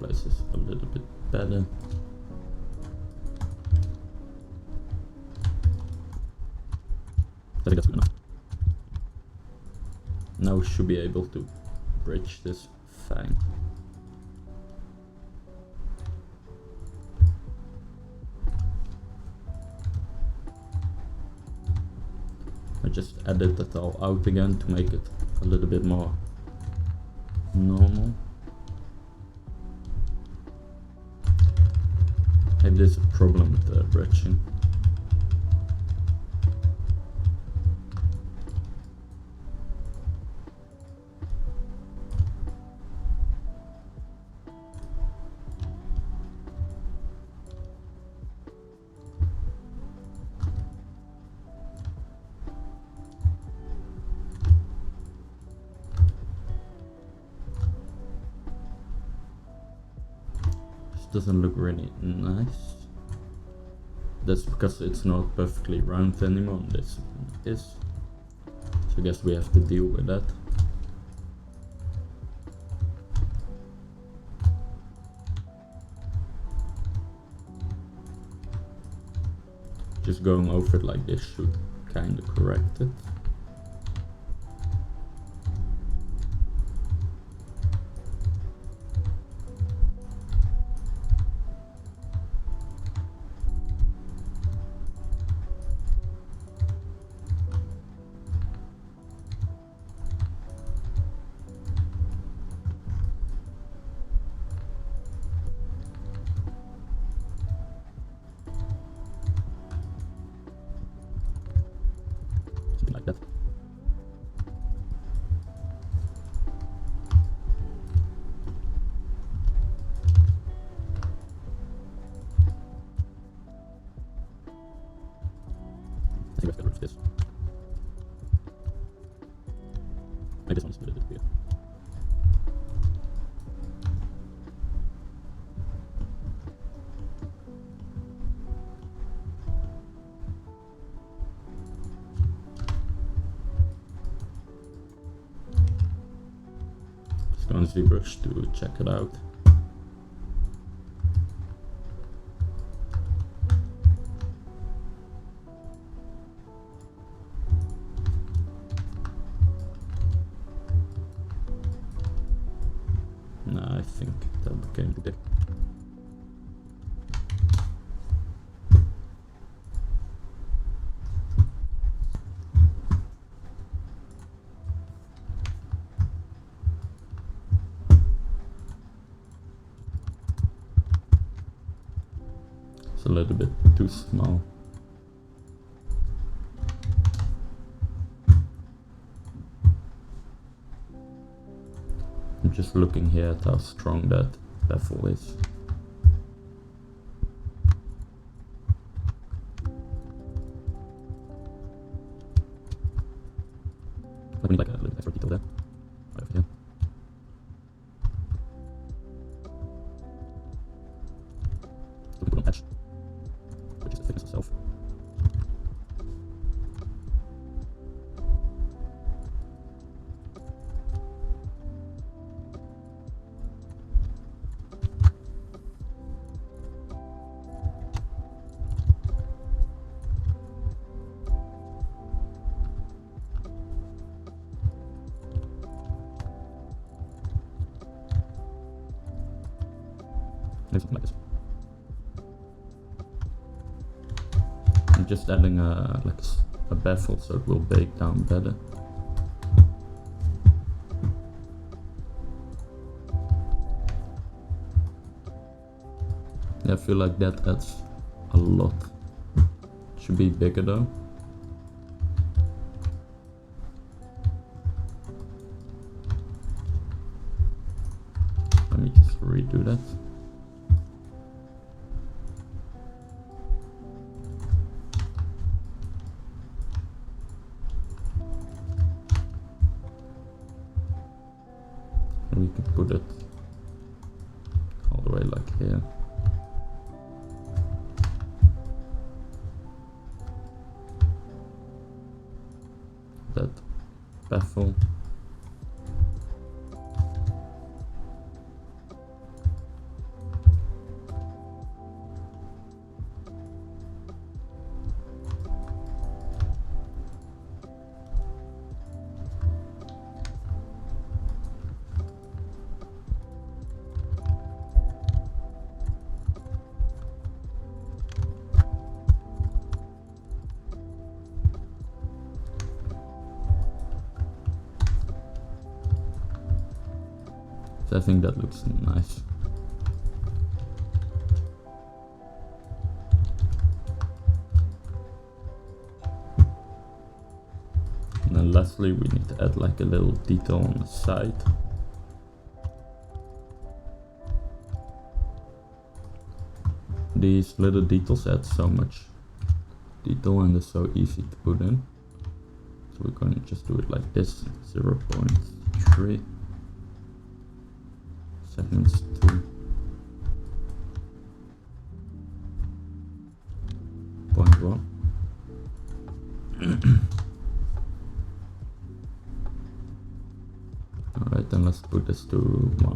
places a little bit better. I think that's good enough. Now we should be able to bridge this fang. I just added that all out again to make it a little bit more normal. Maybe there's a problem with the bridging. Doesn't look really nice. That's because it's not perfectly round anymore. This is. So I guess we have to deal with that. Just going over it like this should kind of correct it. Like that. I think I've got rid of this. Maybe this one's a little bit weird. On Zbrush to check it out. Nah, I think that became the It's a little bit too small. I'm just looking here at how strong that baffle is. I need like a little extra detail there. Right over here. So we put on edge, which is the thickness itself. Maybe something like this. I'm just adding a baffle so it will bake down better. Yeah, I feel like that adds a lot. Should be bigger though. Let me just redo that. We can put it all the way like here. That baffle. So I think that looks nice. And then lastly, we need to add like a little detail on the side. These little details add so much detail and they're so easy to put in. So we're going to just do it like this, 0.3 segments 2.1. Alright, then let's put this to 1.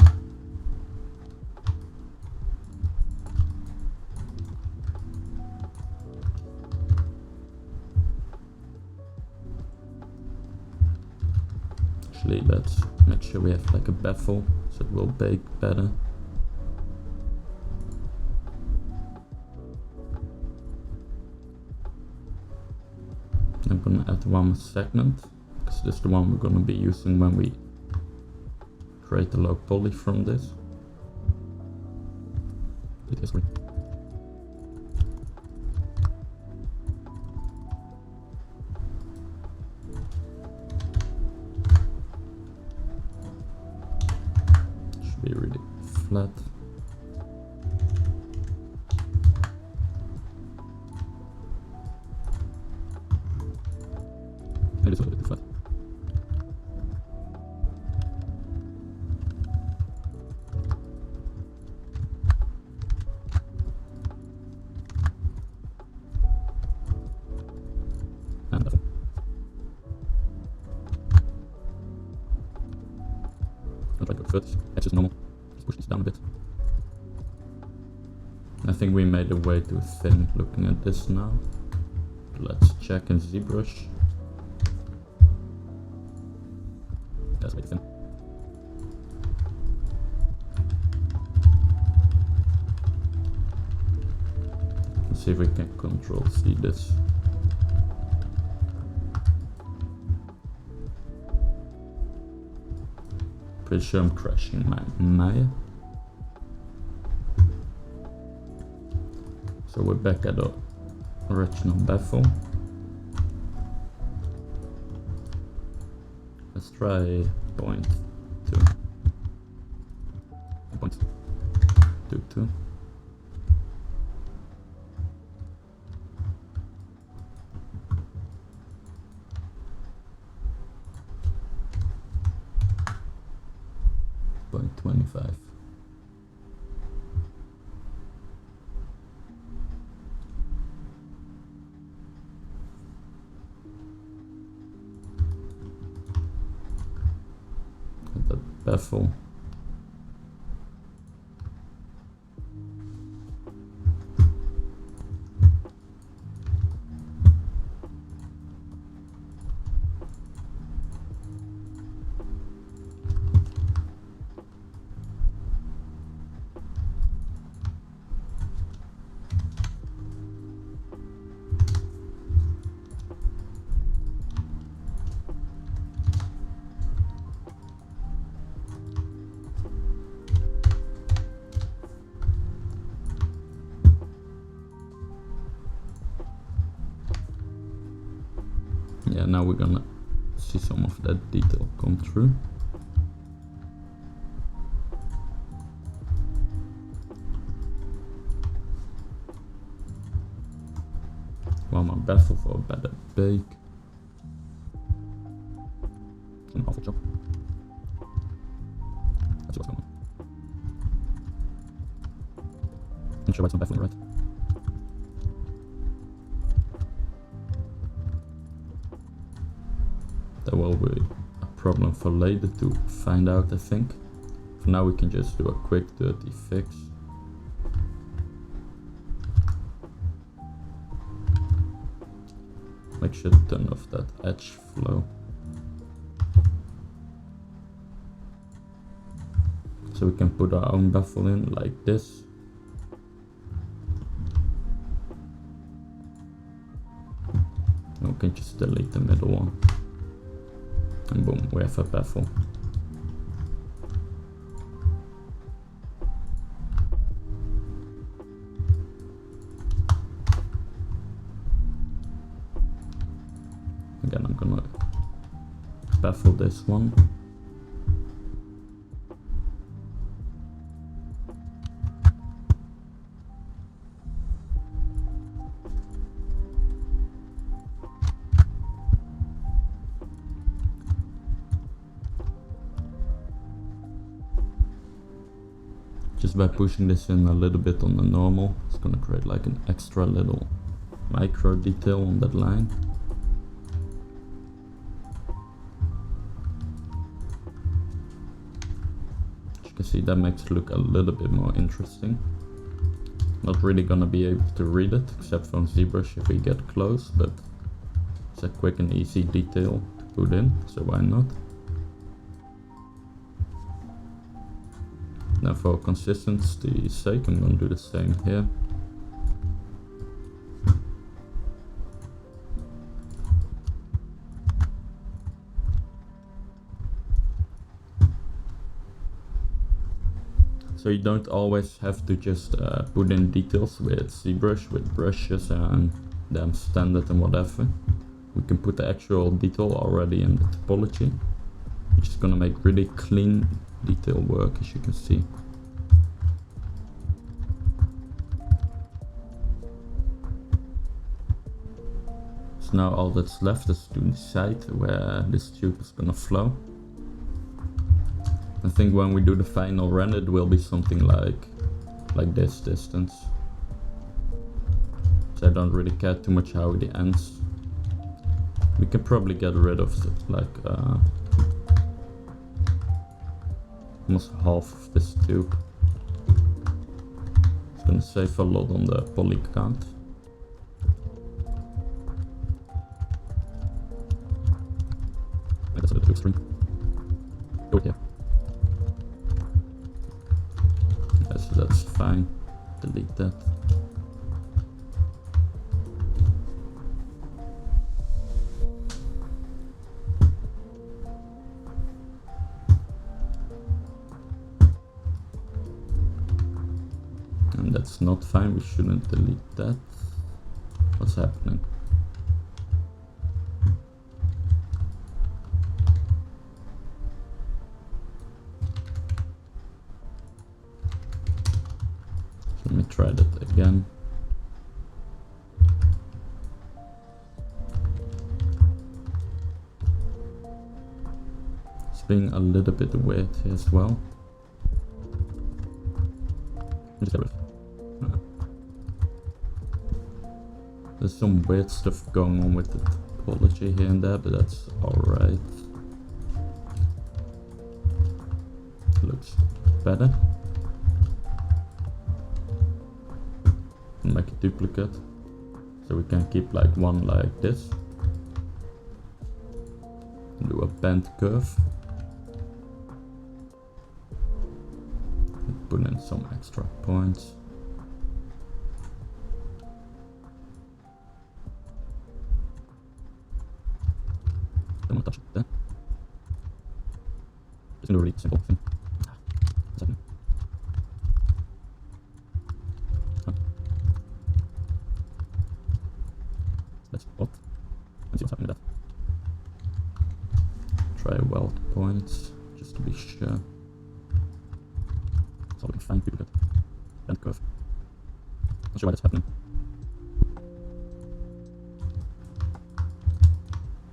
Actually, let's make sure we have like a baffle so it will bake better. I'm gonna add one more segment because this is the one we're gonna be using when we create a log poly from this. It is green. Should be really flat. It is a little bit flat. And I'll try to go further. That's just normal. Let's push this down a bit. I think we made it way too thin looking at this now. Let's check in Zbrush. That's way too thin. Let's see if we can control C this. Pretty sure I'm crashing my Maya. So we're back at the original baffle. Let's try 0.2. 0.22. Point 25. The baffle. Yeah, now we're gonna see some of that detail come through. One more baffle for a better bake. An awful job. Let's see what's going on. I'm sure why it's not baffling, right? That will be a problem for later to find out, I think. For now we can just do a quick dirty fix. Make sure to turn off that edge flow. So we can put our own baffle in like this. And we can just delete the middle one. And boom, we have a baffle. baffle this one. Just by pushing this in a little bit on the normal, it's gonna create like an extra little micro detail on that line. As you can see, that makes it look a little bit more interesting. Not really gonna be able to read it, except from Zbrush if we get close, but it's a quick and easy detail to put in, so why not? Now for consistency's sake, I'm gonna do the same here. So you don't always have to just put in details with Zbrush, with brushes and them standard and whatever. We can put the actual detail already in the topology, which is gonna make really clean detail work, as you can see. So now all that's left is to decide where this tube is gonna flow. I think when we do the final render, it will be something like this distance. So I don't really care too much how it ends. We can probably get rid of almost half of this tube. It's gonna save a lot on the poly count. That's a bit too extreme. Go here. So that's fine. Delete that. And that's not fine, we shouldn't delete that. What's happening? Let me try that again. It's being a little bit weird here as well. There's some weird stuff going on with the topology here and there, but that's alright. Looks better. Make a duplicate, so we can keep like one like this. And do a bend curve. And put in some extra points. Don't touch it there. Just do a really simple thing. What's happening? That's odd. Let's see what's happening with that. Try weld points, just to be sure. It's all looking fine, duplicate. Bend curve. Not sure why that's happening.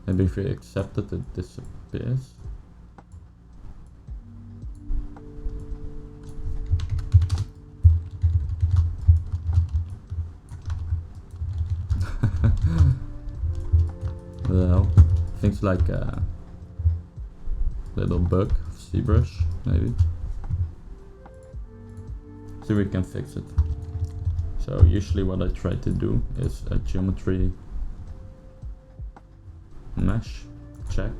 Maybe if we accept it, it disappears. Well, things like a little bug of Zbrush, maybe. So we can fix it. So usually what I try to do is a geometry mesh check.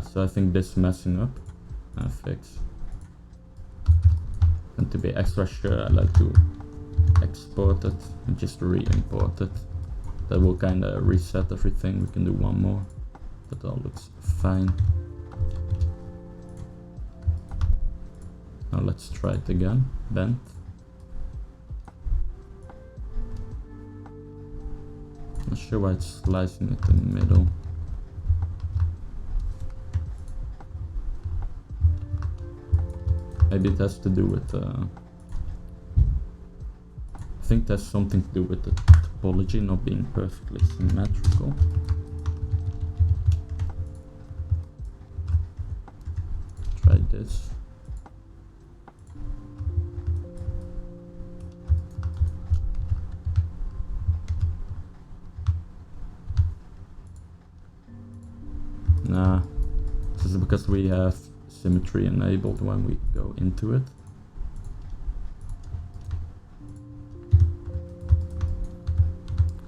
So I think this messing up and fix. And to be extra sure, I like to export it and just re-import it. That will kind of reset everything. We can do one more, but that all looks fine. Now let's try it again. Bend. Not sure why it's slicing it in the middle. Maybe it has to do with I think there's something to do with the topology not being perfectly symmetrical. Try this. Nah, this is because we have symmetry enabled when we go into it.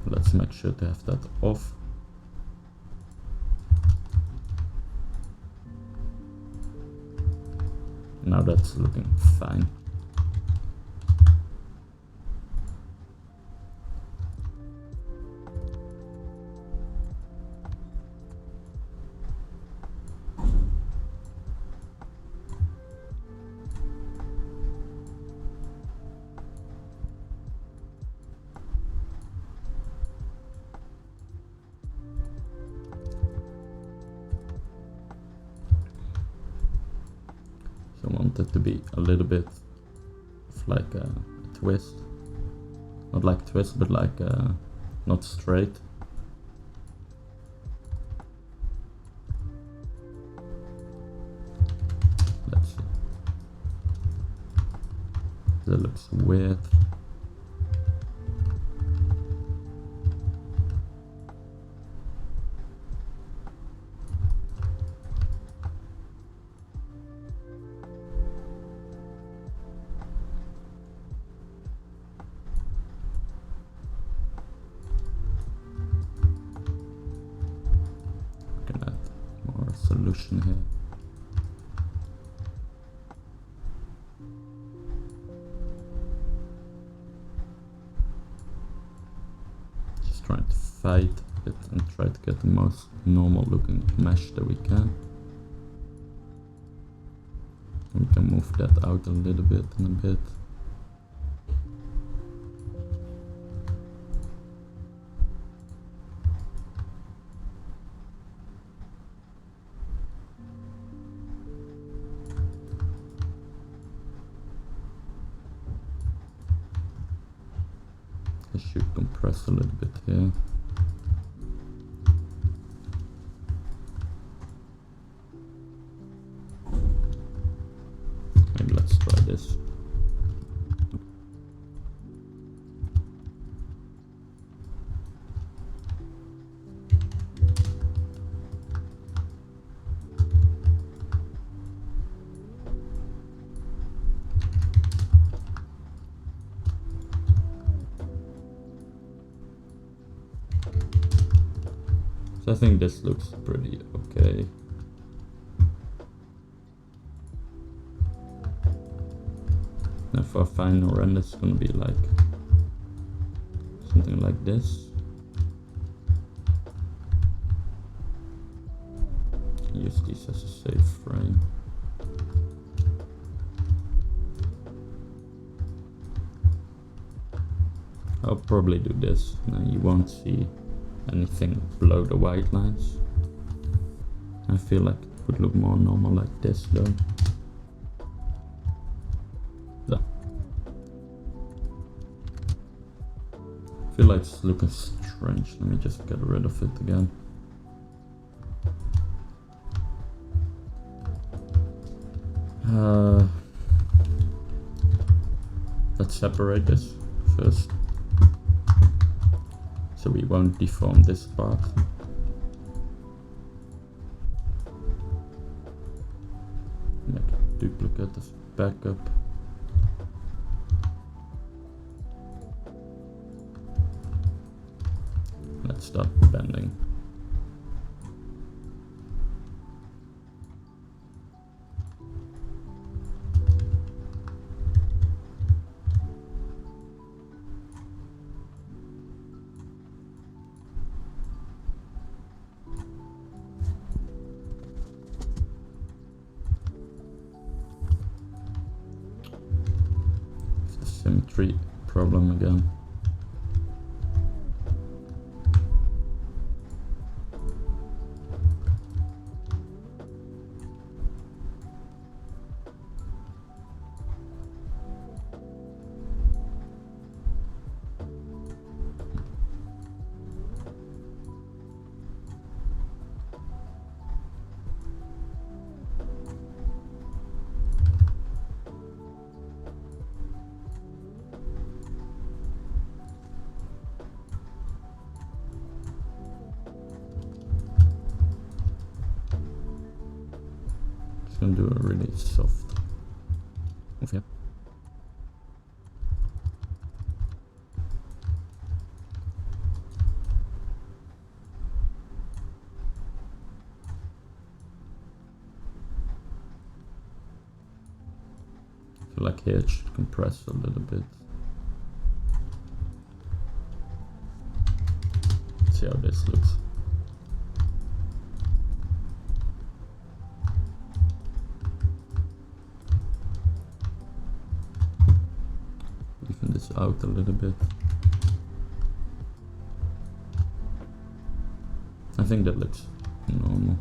Let's make sure to have that off. Now that's looking fine. So I want it to be a little bit of like a twist. Not like twist, but like not straight. Let's see. That looks weird. Solution here. Just trying to fight it and try to get the most normal looking mesh that we can. We can move that out a little bit in a bit. I should compress a little bit here. Maybe let's try this. I think this looks pretty okay. Now for a final render it's gonna be like something like this. Use these as a safe frame. I'll probably do this. Now you won't see anything below the white lines. I feel like it would look more normal like this though. Yeah. I feel like it's looking strange. Let me just get rid of it again. Let's separate this first. So we won't deform this part. Make a duplicate as backup. Let's start bending. Symmetry problem again. Just gonna do a really soft move here. I feel like here it should compress a little bit. Let's see how this looks. Even this out a little bit. I think that looks normal.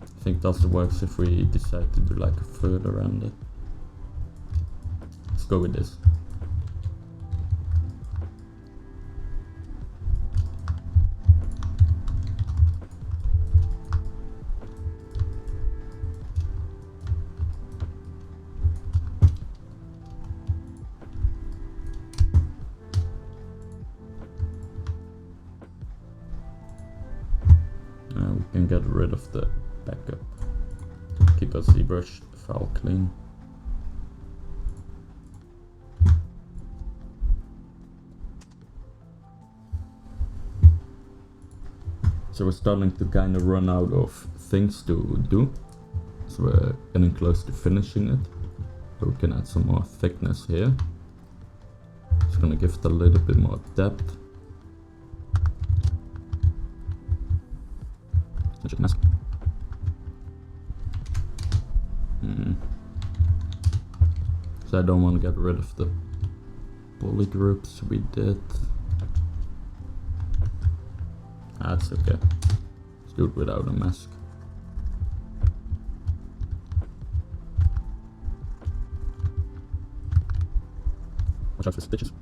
I think it also works if we decide to do like a further around it. Let's go with this. Now we can get rid of the backup. Keep our Zbrush file clean. So we're starting to kind of run out of things to do. So we're getting close to finishing it. But we can add some more thickness here. Just gonna give it a little bit more depth. Mask. So I don't want to get rid of the poly groups we did. That's okay. Let's do it without a mask. Watch out for stitches.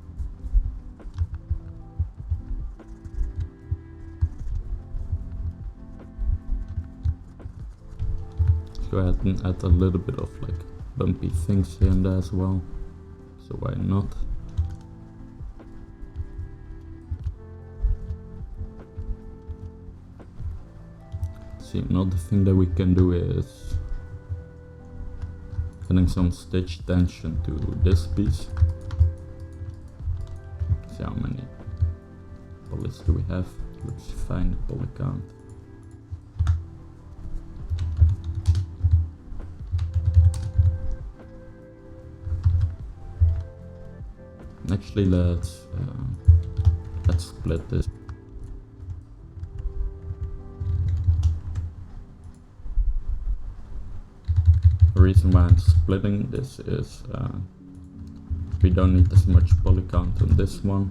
Go ahead and add a little bit of like bumpy things here and there as well, so why not? See, another thing that we can do is adding some stitch tension to this piece. See how many polys do we have? Let's find the poly count. Actually, let's split this. The reason why I'm splitting this is we don't need as much poly count on this one,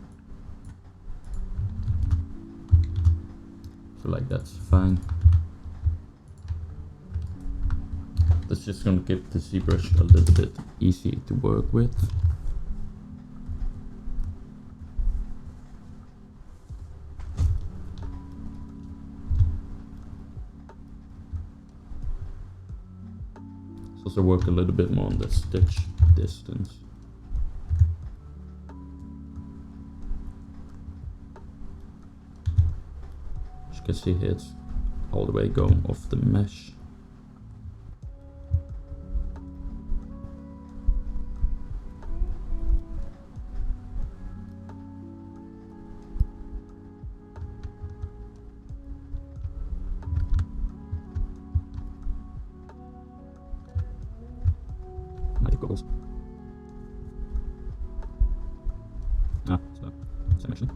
so like that's fine. That's just gonna keep the Zbrush a little bit easy to work with. Also work a little bit more on the stitch distance. As you can see here, it's all the way going off the mesh. Goggles. So Symmetry.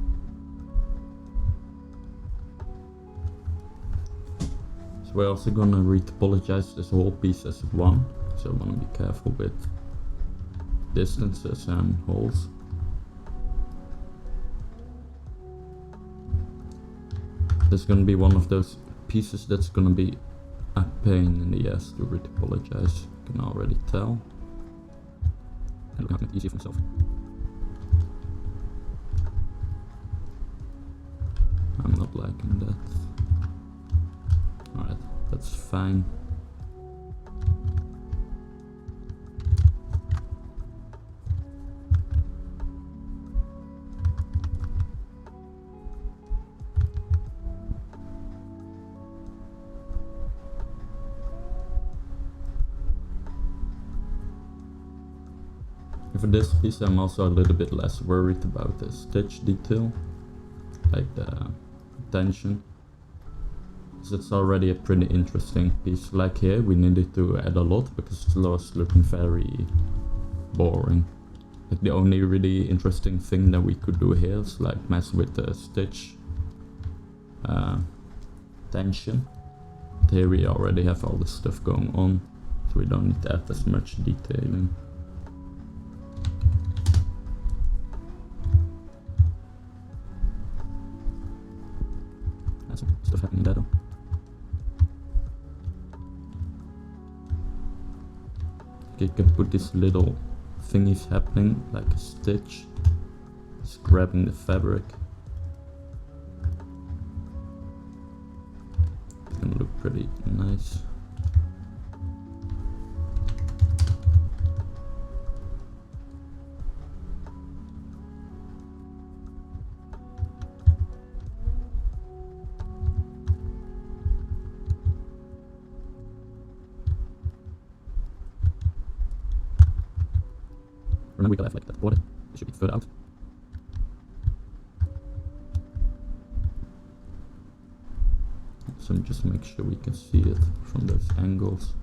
So we're also gonna retopologize this whole piece as one, so I wanna be careful with distances and holes. This is gonna be one of those pieces that's gonna be a pain in the ass to retopologize, you can already tell. And look how easy for myself. I'm not liking that. Alright, that's fine. For this piece I'm also a little bit less worried about the stitch detail, like the tension, because it's already a pretty interesting piece. Like here we needed to add a lot because it was looking very boring. Like the only really interesting thing that we could do here is like mess with the stitch tension. But here we already have all this stuff going on, so we don't need to add as much detailing. That's some stuff happening there though. Okay, you can put these little thingies happening, like a stitch, just grabbing the fabric. It's gonna look pretty nice. Remember we gotta have like that border, it should be further out. So just make sure we can see it from those angles.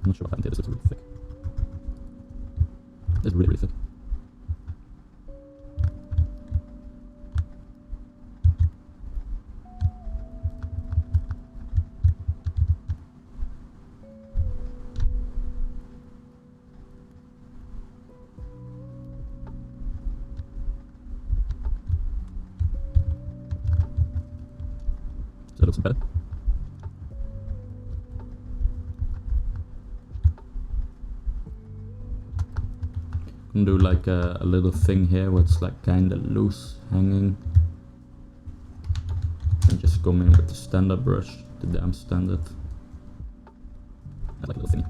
I'm not sure what happened here, this looks really thick. It's really, really thick. That looks better. I'm gonna do like a little thing here where it's like kinda loose hanging. And just come in with the standard brush, the damn standard. I like a little thing.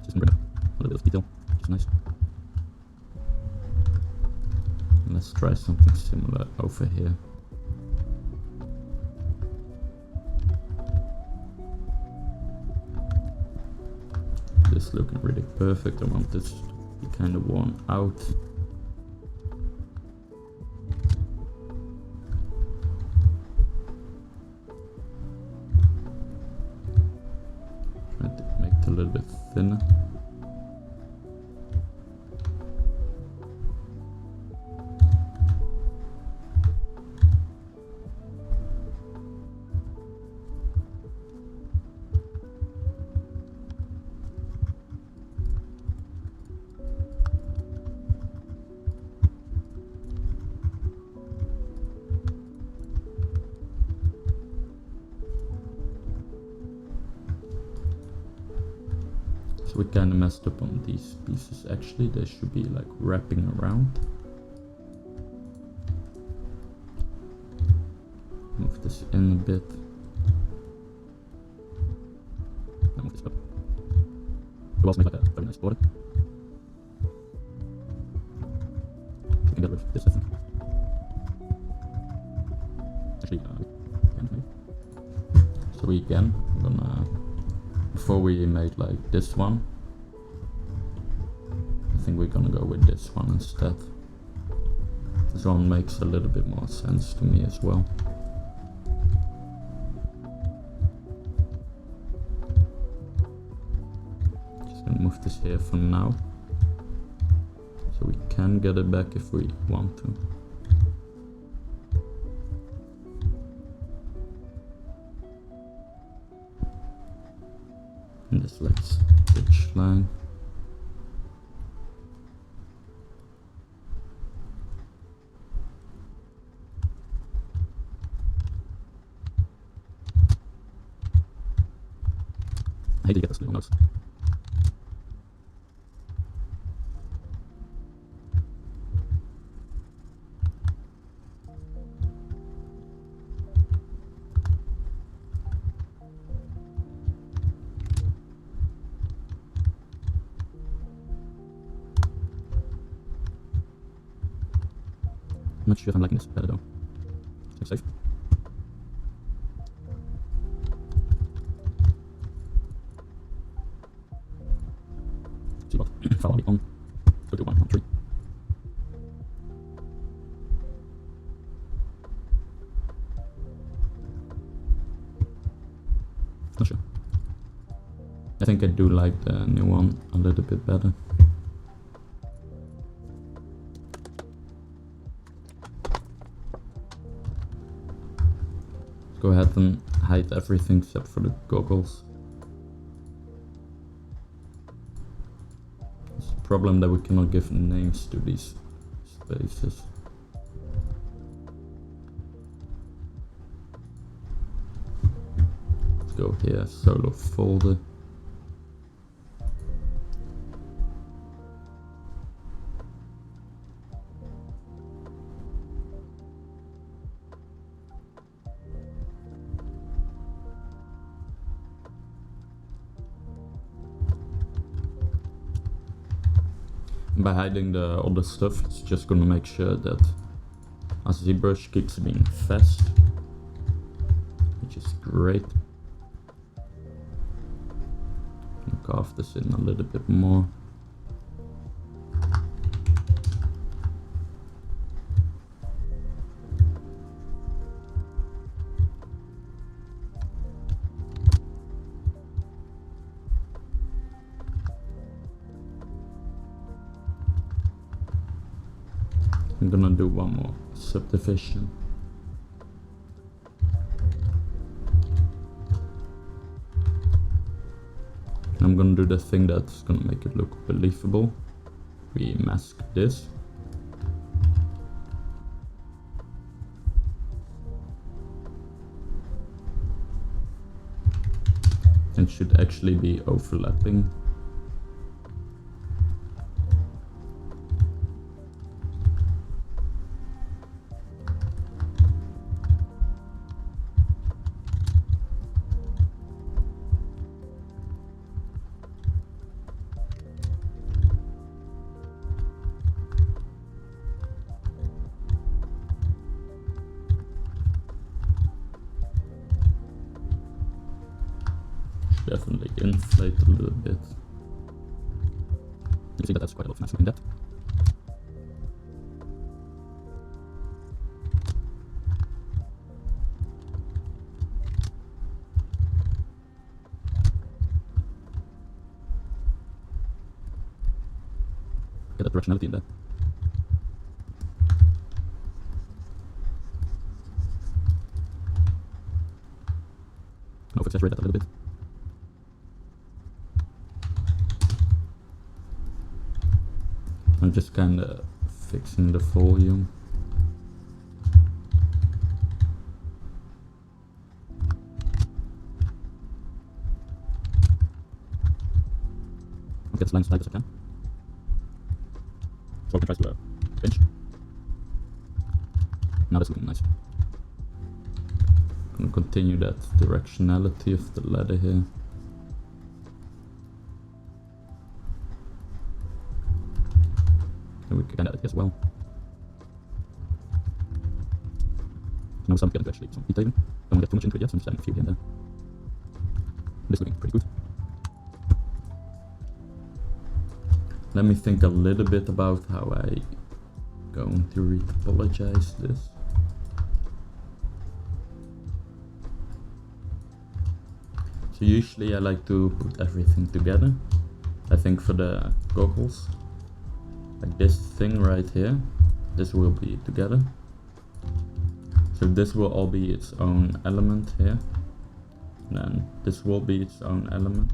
Just bring up a little bit of detail, which is nice. And let's try something similar over here. This looking really perfect. I want this to be kind of worn out. Try to make it a little bit thinner. So we kind of messed up on these pieces actually, they should be like wrapping around. Move this in a bit. Now move this up. It will also make like a very nice border. We can get rid of this I think. Actually, maybe. So again, I'm gonna, before we made like this one, I think we're gonna go with this one instead. This one makes a little bit more sense to me as well. Just gonna move this here for now, so we can get it back if we want to. And this like stitch line. I hate to get those little notes. I'm not sure if I'm liking this better though. Seems safe. Go to 1, 3. Not sure. I think I do like the new one a little bit better. Let's go ahead and hide everything except for the goggles. It's a problem that we cannot give names to these spaces. Let's go here, solo folder. By hiding the other stuff, it's just gonna make sure that our Zbrush keeps being fast, which is great. Carve this in a little bit more. I'm gonna do one more subdivision. I'm gonna do the thing that's gonna make it look believable. We mask this. It should actually be overlapping. Definitely inflate a little bit. You see that that's quite a lot of nice looking depth. Get that directionality in there. I'll exaggerate that a little bit. I'm just kind of fixing the volume. I'll get this line as light as I can. So I can try to pinch. Now that's looking nice. I'm gonna continue that directionality of the ladder here. We can edit as well. Now it's time to get into actually some detailing. Don't want to get too much into it yet, so I'm just adding a few here and there. This is looking pretty good. Let me think a little bit about how I going to retopologize this. So usually I like to put everything together. I think for the goggles, like this thing right here, this will be together. So this will all be its own element here. And then this will be its own element.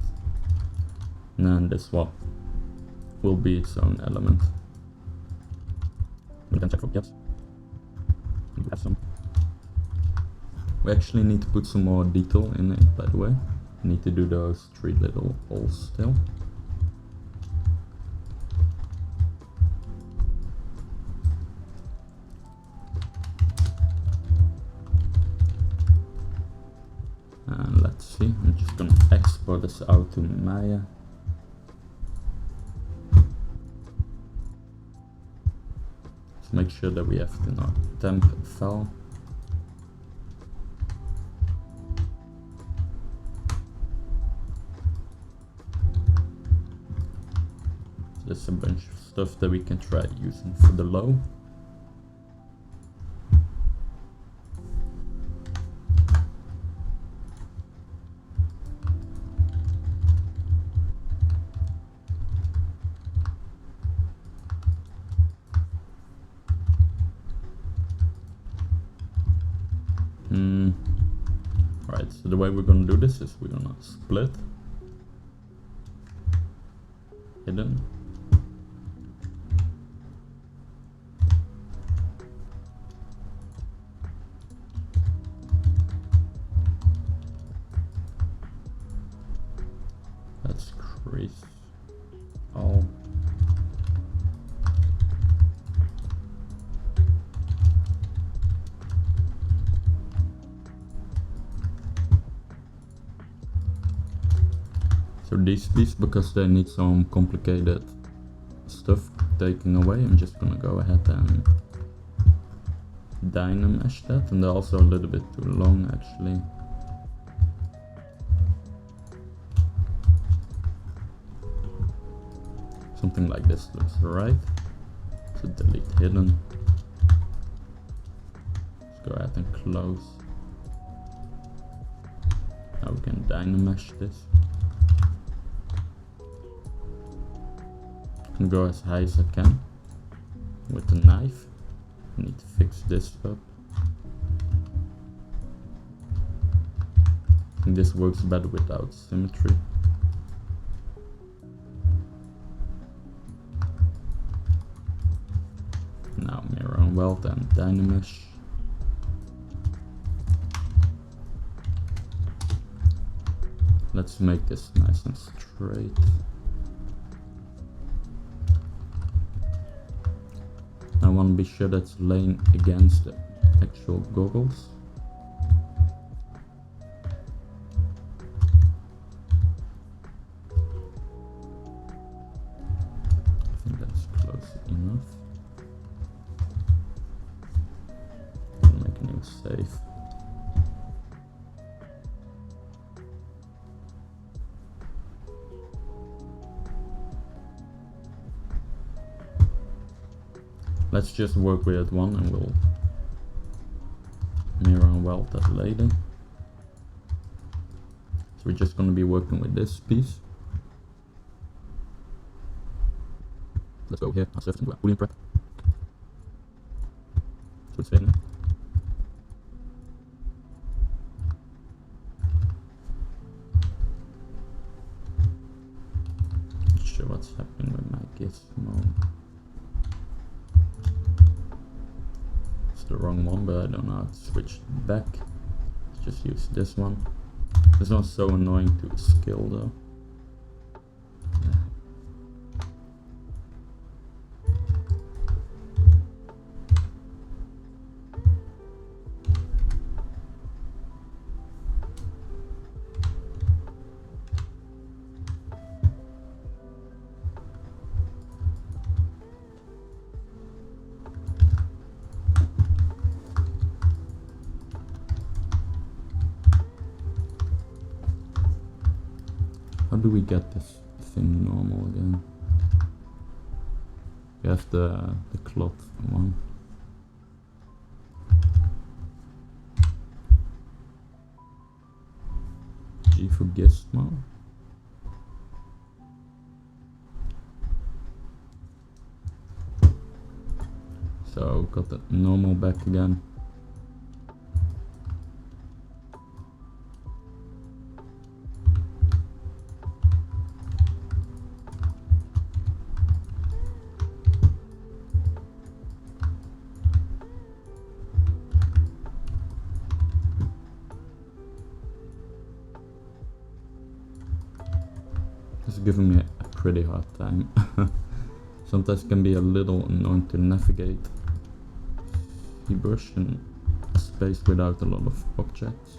And then this one will be its own element. We can check for gaps. We have some. We actually need to put some more detail in it, by the way. We need to do those 3 little holes still. And let's see, I'm just gonna export this out to Maya. Let's make sure that we have it in our temp file. So there's a bunch of stuff that we can try using for the low. Right, so the way we're gonna do this is we're gonna split, hidden, let's crease all. So these pieces, because they need some complicated stuff taken away, I'm just gonna go ahead and Dynamesh that, and they're also a little bit too long actually. Something like this looks right. So delete hidden. Let's go ahead and close. Now we can Dynamesh this. And go as high as I can with the knife. I need to fix this up. I think this works better without symmetry. Now mirror and weld and Dynamesh. Let's make this nice and straight. I want to be sure that's laying against the actual goggles. I think that's close enough. I'll make a new save. Let's just work with one and we'll mirror and weld that later. So we're just going to be working with this piece. Let's go here, I'll surface into a Boolean prep. So it's fitting. Not sure what's happening with my gizmo. The wrong one, but I don't know how to switch back. Let's just use this one. This one's so annoying to scale though. Yeah. How do we get this thing normal again? We have the cloth one. G for gizmo. So got the normal back again. It's giving me a pretty hard time. Sometimes it can be a little annoying to navigate Zbrush in a space without a lot of objects.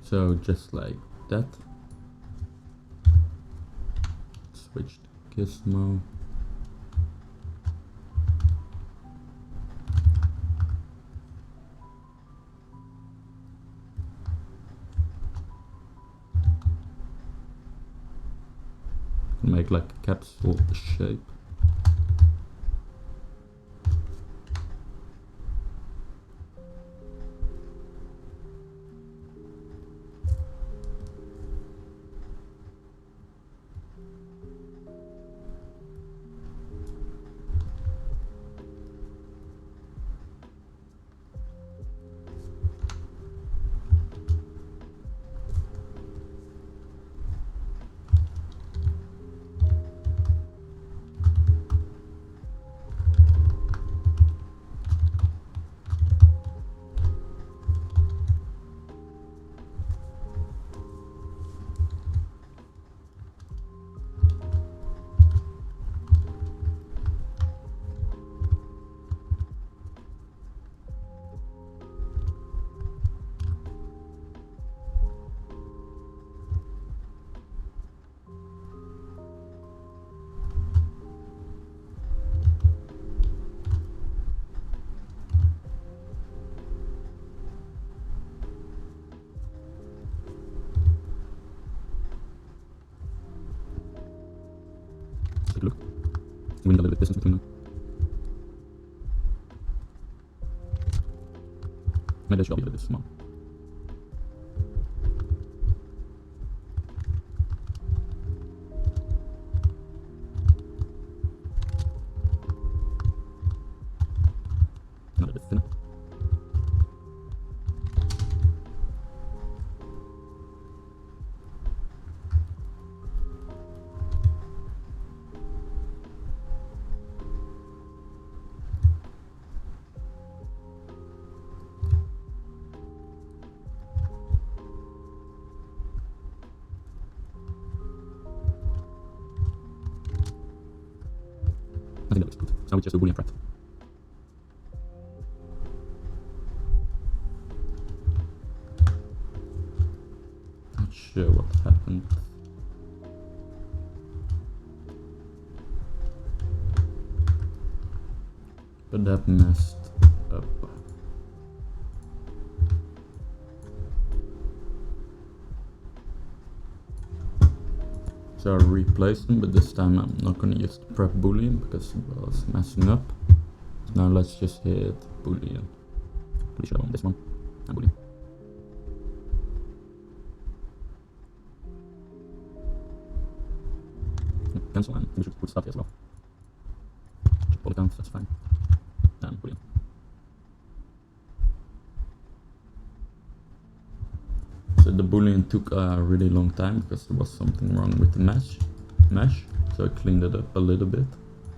So just like that. switch to gizmo. Make like a capsule shape. Take a look. We need a little bit distance between them. Maybe they should all be a little bit small. A little bit thinner. I think that looks good. So now we just do Boolean prep. Not sure what happened. But that messed up. So I replaced them, but this time I'm not gonna use the prep boolean because it was messing up. Now let's just hit boolean. Pretty sure I want this one and boolean. Cancel, and we should put stuff here as well. Check all the counts, that's fine. And boolean. So the boolean took a really long time because there was something wrong with the mesh. So I cleaned it up a little bit.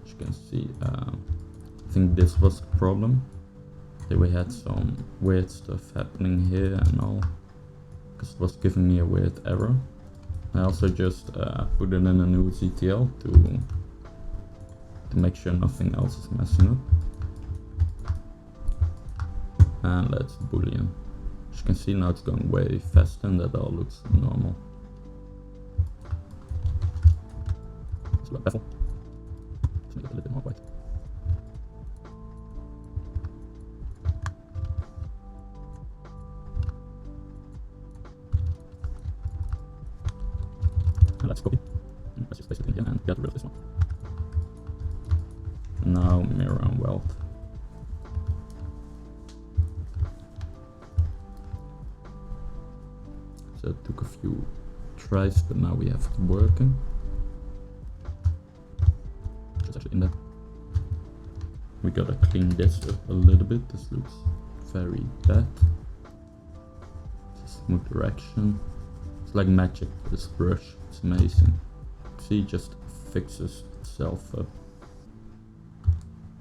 As you can see, I think this was the problem. That we had some weird stuff happening here and all, because it was giving me a weird error. I also just put it in a new ZTL to make sure nothing else is messing up. And let's boolean. As you can see now it's going way faster and that all looks normal. Let's do a baffle. Let's make it a little bit more white. And let's copy. And let's just paste it in here and get rid of this one. Now mirror and weld. So it took a few tries, but now we have it working. It's actually in there. We gotta clean this up a little bit. This looks very bad. It's a smooth direction. It's like magic with this brush. It's amazing. See, it just fixes itself up.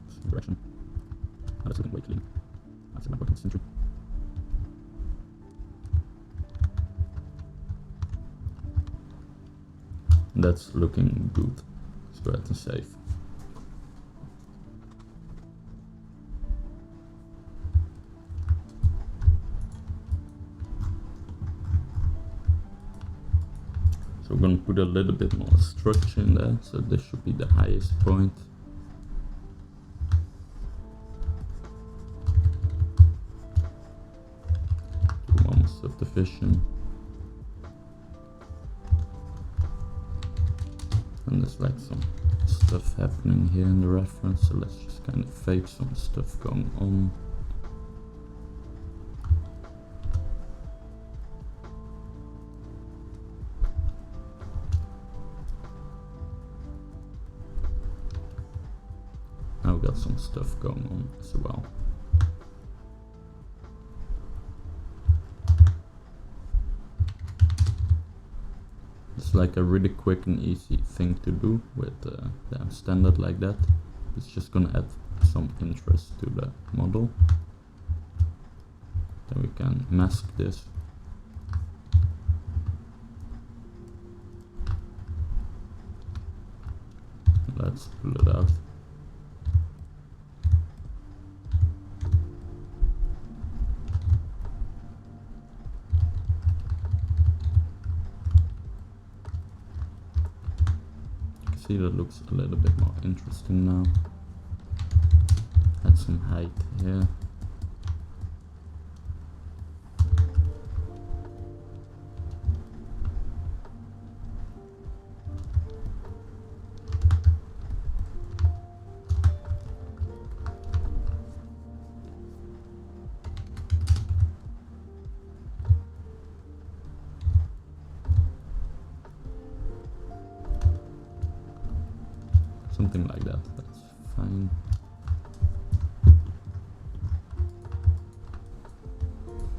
Smooth direction. Oh, that's looking way clean. That's about working Symmetry. That's looking good. Let's go ahead and save. So we're gonna put a little bit more structure in there, so this should be the highest point. Do one more subdivision. And there's like some stuff happening here in the reference, so let's just kind of fake some stuff going on. Now we got some stuff going on as well. It's like a really quick and easy thing to do with the standard like that. It's just gonna add some interest to the model. Then we can mask this. Let's pull it out. See, that looks a little bit more interesting now. Add some height here. Something like that, that's fine.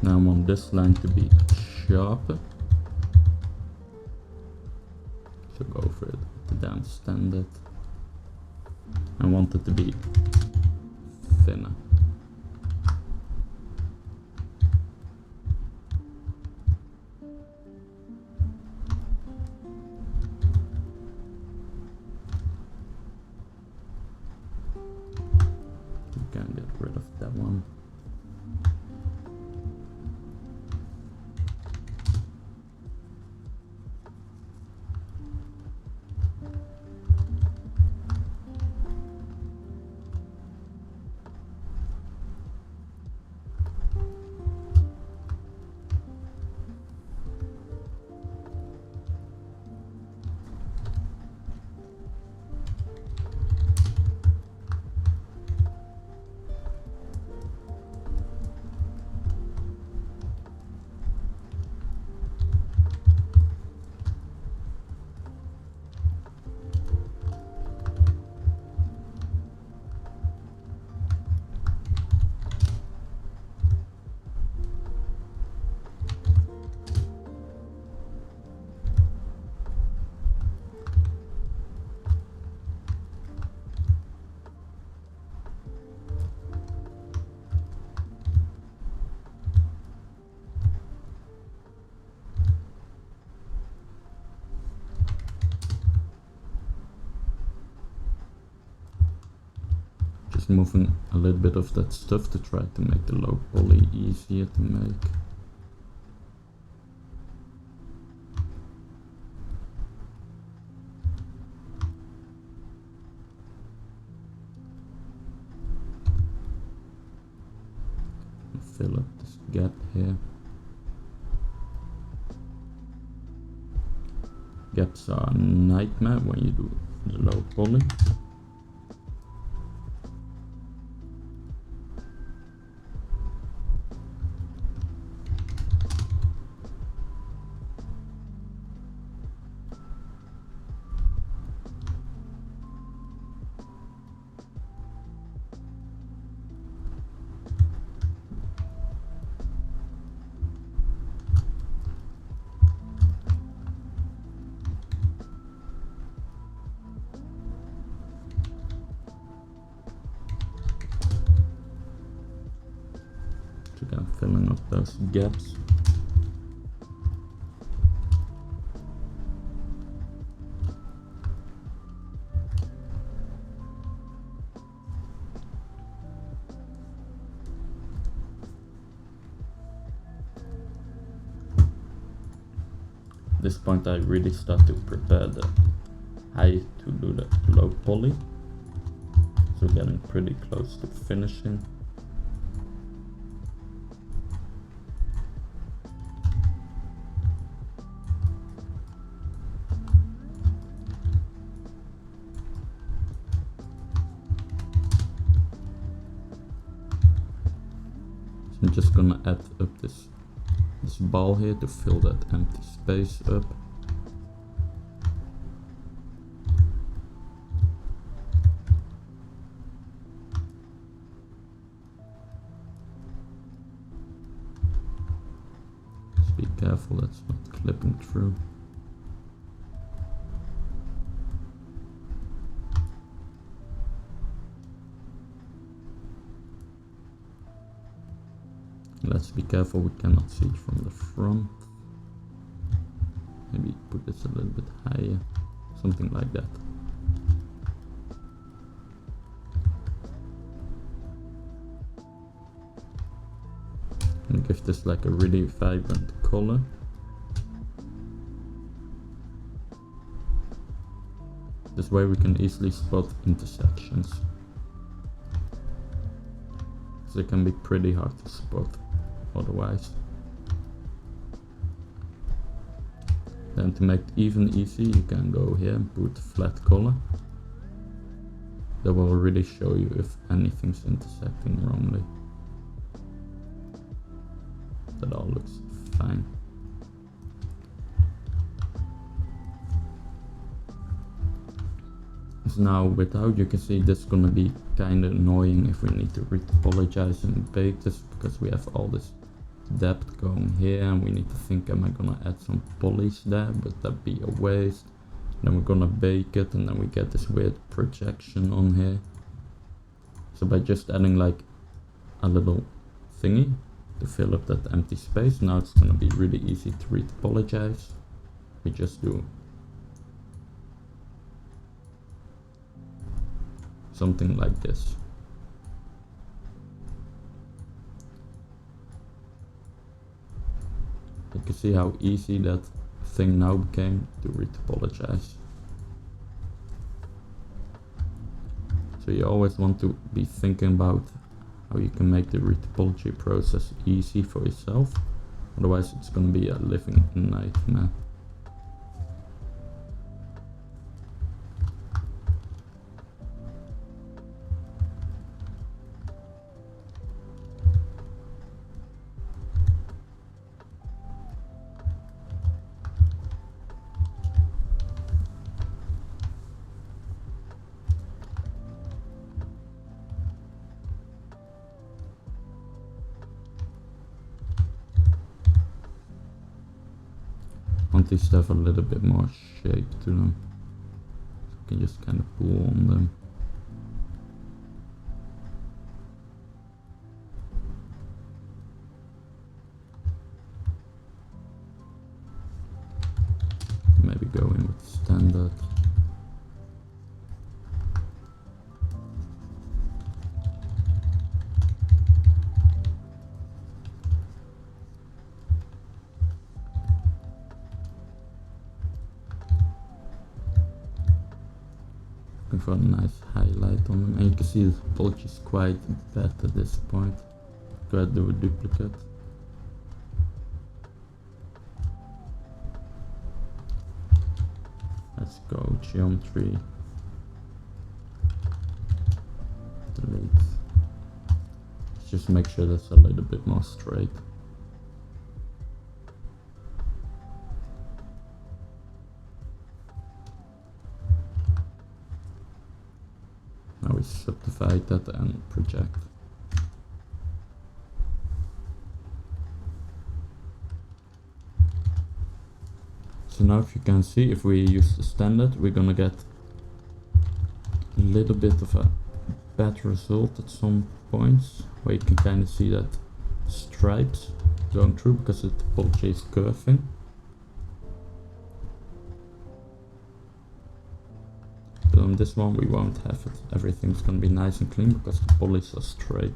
Now I want this line to be sharper. So go for it, the damn standard. I want it to be thinner. Get rid of that one. Moving a little bit of that stuff to try to make the low poly easier to make. Fill up this gap here. Gaps are a nightmare when you do the low poly. Again, filling up those gaps. this point I really start to prepare the high to do the low poly. So getting pretty close to finishing. So I'm just gonna add up this ball here to fill that empty space up. Just be careful that's not clipping through. Let's be careful, we cannot see it from the front. Maybe put this a little bit higher, something like that. And give this like a really vibrant color. This way we can easily spot intersections. So it can be pretty hard to spot otherwise. Then to make it even easy, you can go here and put flat color. That will really show you if anything's intersecting wrongly. That all looks fine. So now without, you can see this is gonna be kind of annoying if we need to retopologize and bake this, because we have all this depth going here and we need to think, am I gonna add some polys there, but that'd be a waste. Then we're gonna bake it and then we get this weird projection on here. So by just adding like a little thingy to fill up that empty space, now it's gonna be really easy to retopologize. We just do something like this. You can see how easy that thing now became to retopologize. So you always want to be thinking about how you can make the retopology process easy for yourself. Otherwise it's going to be a living nightmare. Want these to have a little bit more shape to them. So you can just kind of pull on them. Maybe go in with standard. For a nice highlight on them, and you can see the polish is quite bad at this point. Try to do a duplicate. Let's go geometry, delete. Let's just make sure that's a little bit more straight. Now we subdivide that and project. So now if you can see, if we use the standard, we're gonna get a little bit of a bad result at some points, where you can kind of see that stripes going through because the topology is curving. But on this one we won't have it. Everything's gonna be nice and clean because the polys are straight.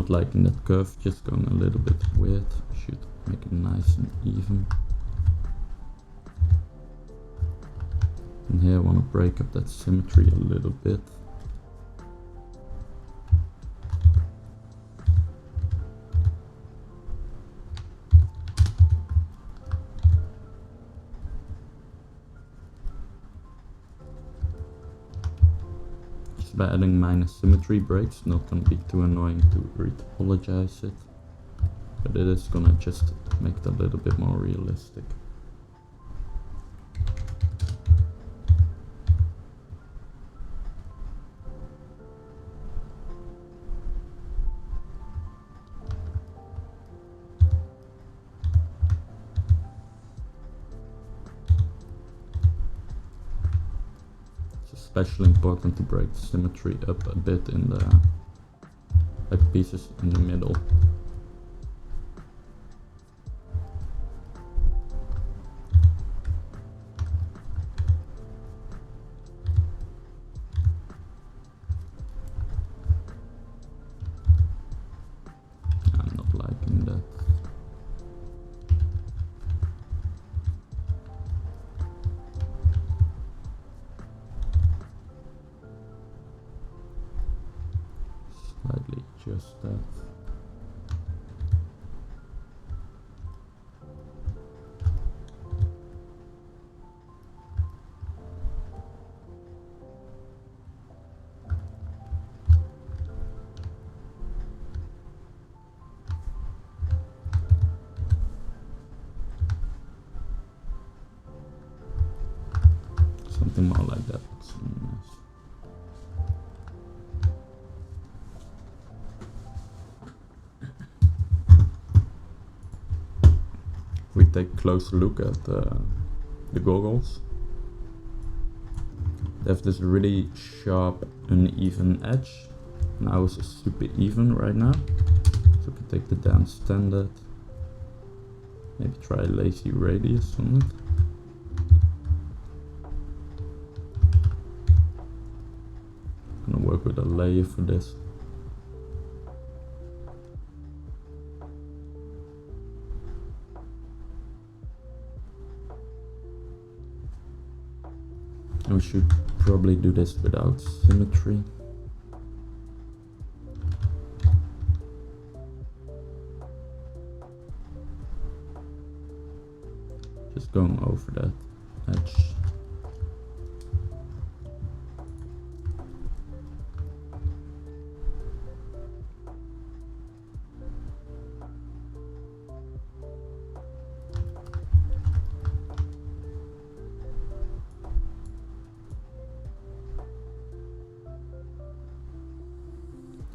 not liking that curve, just going a little bit weird. Should make it nice and even. And here I want to break up that symmetry a little bit. Just by adding minor symmetry breaks, not going to be too annoying to retopologize it, but it is going to just make it a little bit more realistic. Especially important to break the symmetry up a bit in the pieces in the middle. I'm not liking that. Slightly adjust that. Something more like that. Nice. We take a closer look at the goggles. They have this really sharp, uneven edge. Now it's super even right now. So we can take the down standard. Maybe try a lazy radius on it. I'm gonna work with a layer for this. And we should probably do this without symmetry. Just going over that edge.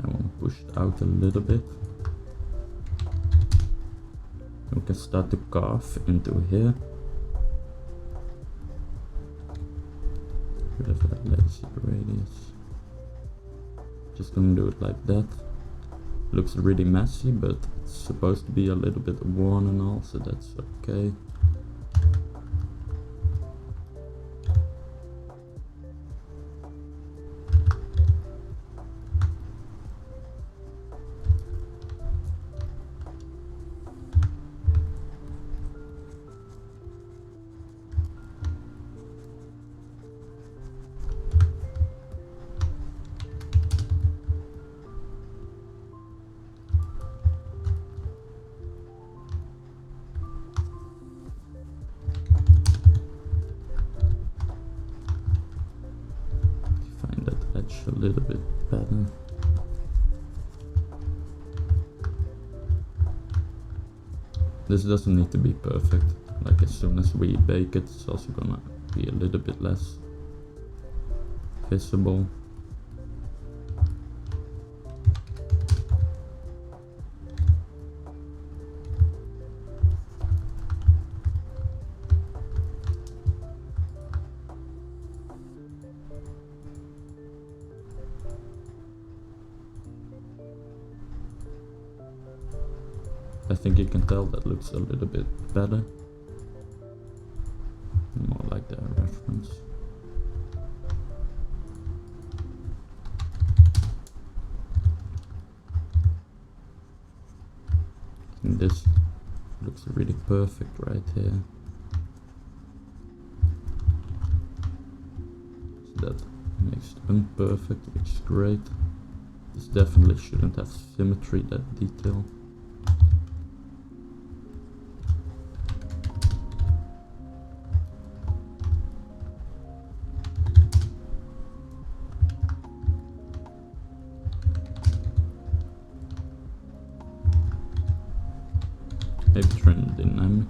I want to push it out a little bit. We can start to carve into here. Rid of that lazy radius. Just gonna do it like that. Looks really messy, but it's supposed to be a little bit worn and all, so that's okay. A little bit better. This doesn't need to be perfect. Like as soon as we bake it, it's also gonna be a little bit less visible. I think you can tell that looks a little bit better. More like the reference. this. Looks really perfect right here. So that makes it imperfect, which is great. This definitely shouldn't have symmetry, that detail. Maybe turn dynamic.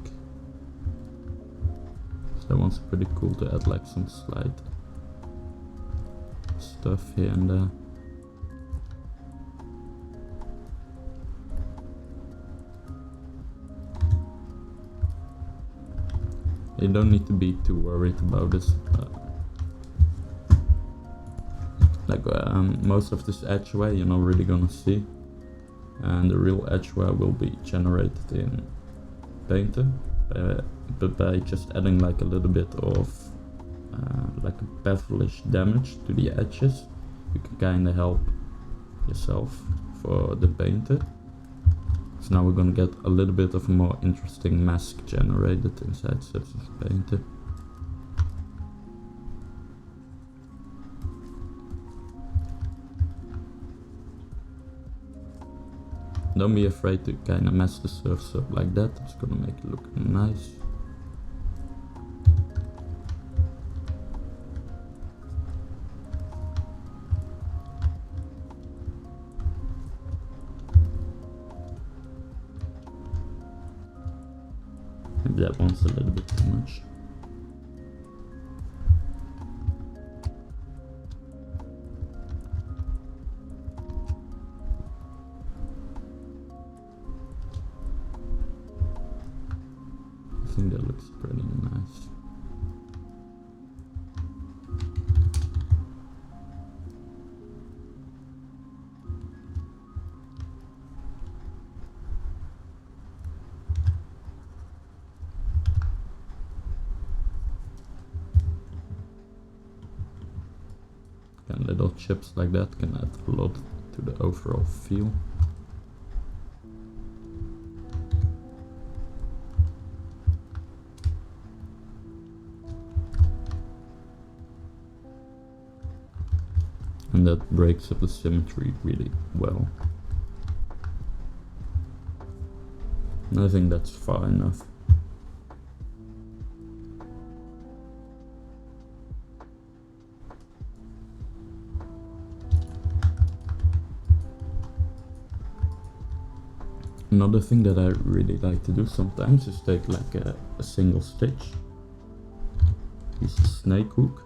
So that one's pretty cool to add like some slight stuff here and there. You don't need to be too worried about this. Most of this edgeway you're not really gonna see, and the real edgeway will be generated in Painter, but by just adding like a little bit of like a baffle-ish damage to the edges, you can kind of help yourself for the Painter. So now we're gonna get a little bit of a more interesting mask generated inside Substance Painter. Don't be afraid to kind of mess the surface up like that. It's gonna make it look nice. Maybe that one's a little bit too much. I think that looks pretty nice. And little chips like that can add a lot to the overall feel. And that breaks up the symmetry really well. And I think that's far enough. Another thing that I really like to do sometimes is take like a single stitch, use a snake hook.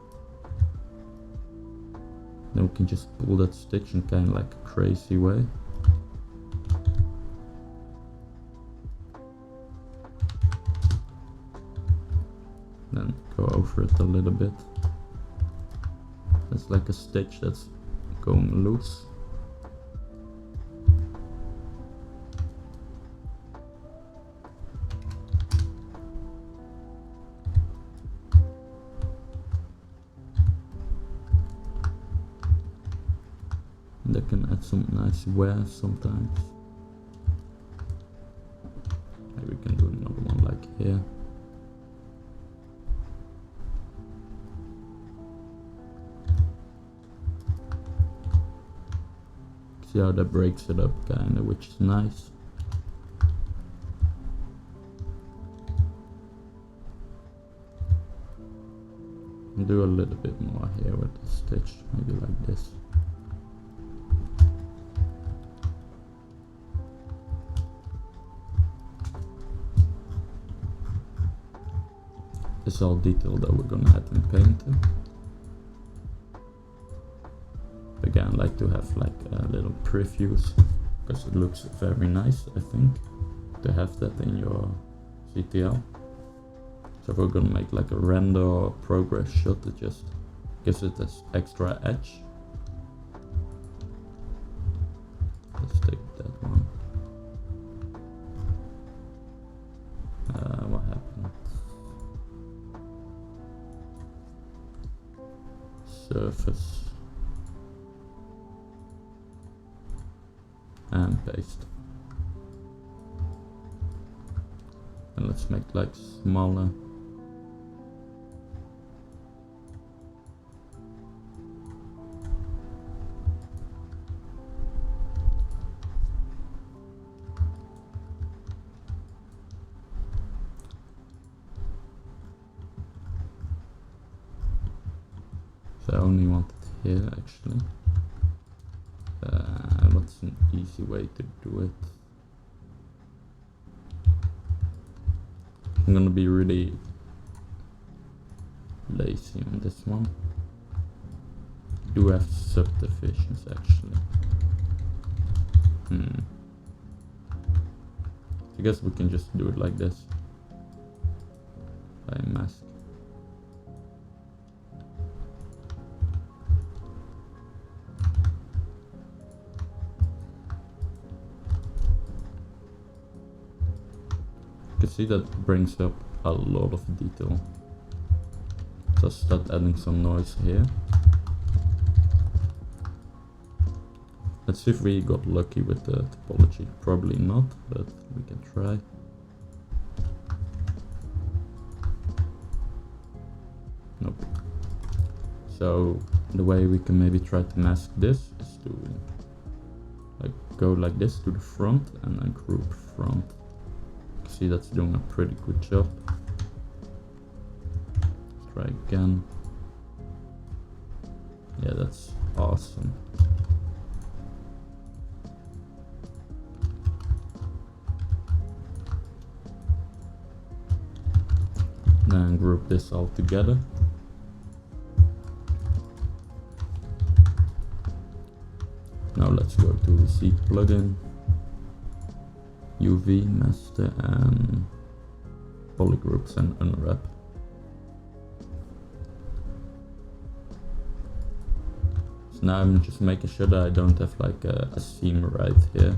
Then we can just pull that stitch in kind of like a crazy way. Then go over it a little bit. That's like a stitch that's going loose. That can add some nice wear sometimes. Maybe we can do another one like here. See how that breaks it up kinda, which is nice. And do a little bit more here with the stitch, maybe like this. This is all detail that we're gonna add in Painter. Again, I like to have like little previews because it looks very nice, I think, to have that in your CTL. So we're gonna make like a render or progress shot that just gives it this extra edge. Let's take that one. What happened? Surface. And paste. And let's make like smaller. So I only want it here actually. What's an easy way to do it? I'm gonna be really lazy on this one. Do have subdivisions actually. I guess we can just do it like this. By mask. You can see that brings up a lot of detail. So start adding some noise here. Let's see if we got lucky with the topology. Probably not, but we can try. Nope. So the way we can maybe try to mask this is to like go like this to the front and then group front. See, that's doing a pretty good job. Let's try again. Yeah, that's awesome. Then group this all together. Now let's go to Z plugin. UV, master, and polygroups and unwrap. So now I'm just making sure that I don't have like a seam right here.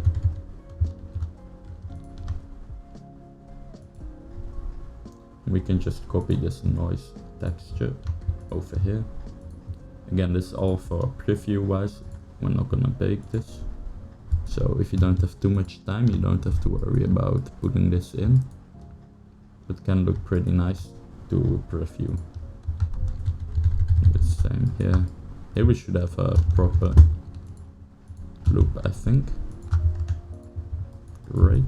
We can just copy this noise texture over here. Again, this is all for preview wise. We're not gonna bake this. So if you don't have too much time, you don't have to worry about putting this in. It can look pretty nice to preview. The same here. Here we should have a proper loop, I think. Great.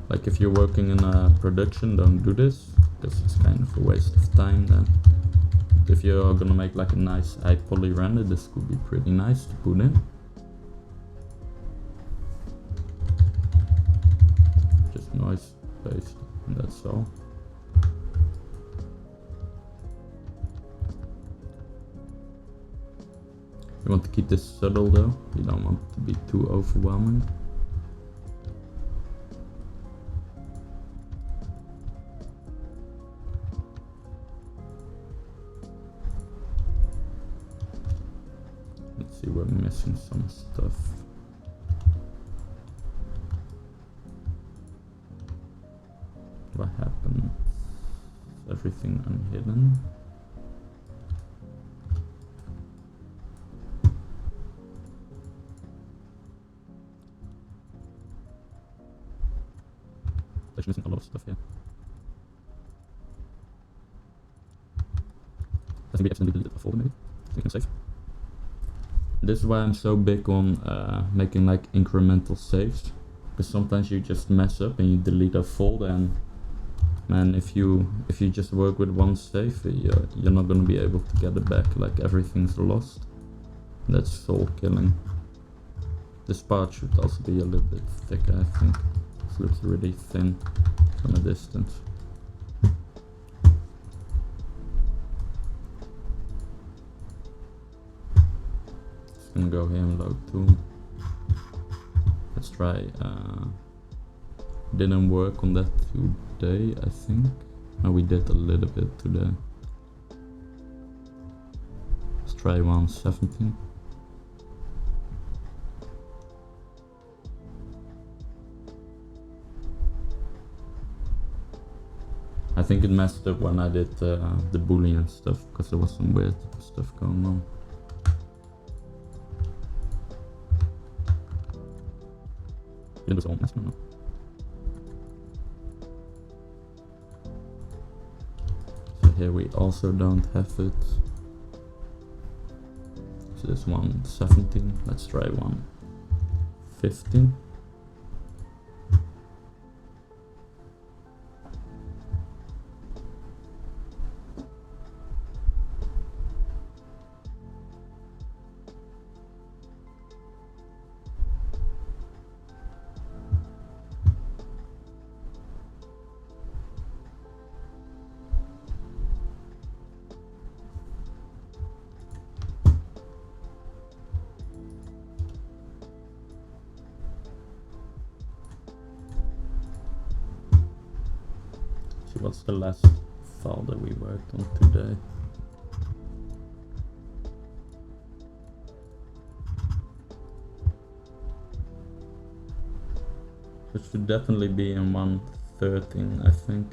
Like if you're working in a production, don't do this, because it's kind of a waste of time then. If you're gonna make like a nice high poly render, this could be pretty nice to put in. Just noise based, and that's all. You want to keep this subtle though, you don't want it to be too overwhelming. See, we're missing some stuff. What happened? Is everything unhidden? Actually missing a lot of stuff here. I think we accidentally deleted a folder maybe. So we can save. This is why I'm so big on making like incremental saves, because sometimes you just mess up and you delete a folder, and man, if you just work with one save, you're not gonna be able to get it back. Like everything's lost. That's soul killing. This part should also be a little bit thicker, I think. This looks really thin from a distance. Gonna go here and load tool. Let's try. Didn't work on that today, I think. No, we did a little bit today. Let's try 117. I think it messed up when I did the Boolean stuff, because there was some weird stuff going on. didn't do so mess, no. So here we also don't have it. So this one 17. Let's try one 15. What's the last file that we worked on today? It should definitely be in 1.13, I think.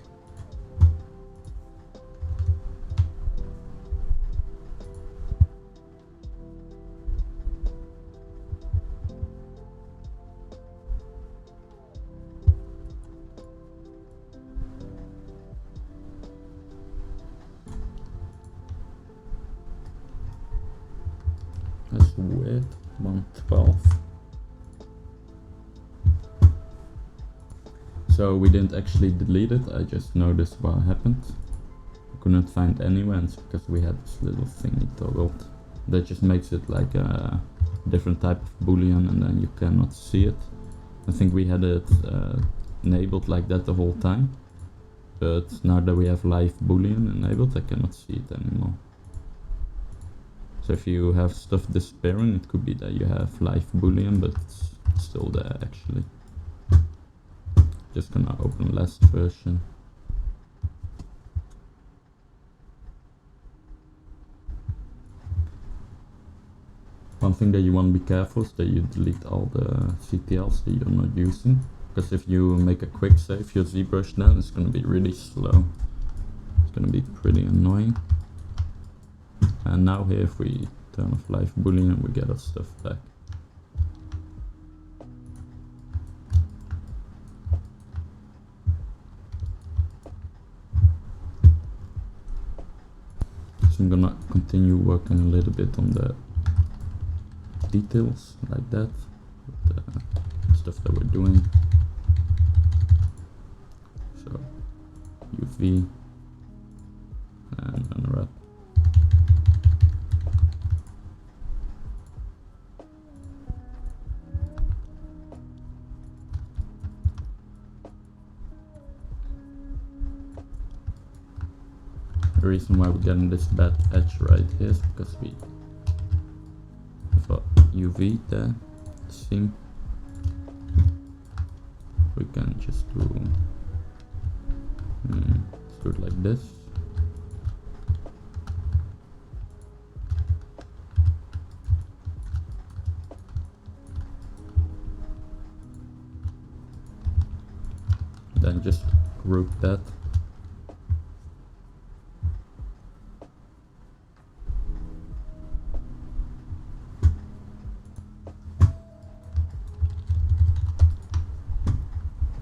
That's weird. 112. So we didn't actually delete it, I just noticed what happened. I couldn't find anywhere, and it's because we had this little thingy toggled. That just makes it like a different type of boolean, and then you cannot see it. I think we had it enabled like that the whole time. But now that we have live boolean enabled, I cannot see it anymore. So if you have stuff disappearing, it could be that you have live boolean, but it's still there actually. Just gonna open last version. One thing that you want to be careful is that you delete all the CTLs that you're not using. Because if you make a quick save your Zbrush, then it's gonna be really slow. It's gonna be pretty annoying. And now here, if we turn off live boolean, we get our stuff back. So I'm gonna continue working a little bit on the details like that, with the stuff that we're doing. So UV and unwrap. The reason why we're getting this bad edge right here is because we have a UV there, seam. We can just do, let's do it like this. Then just group that.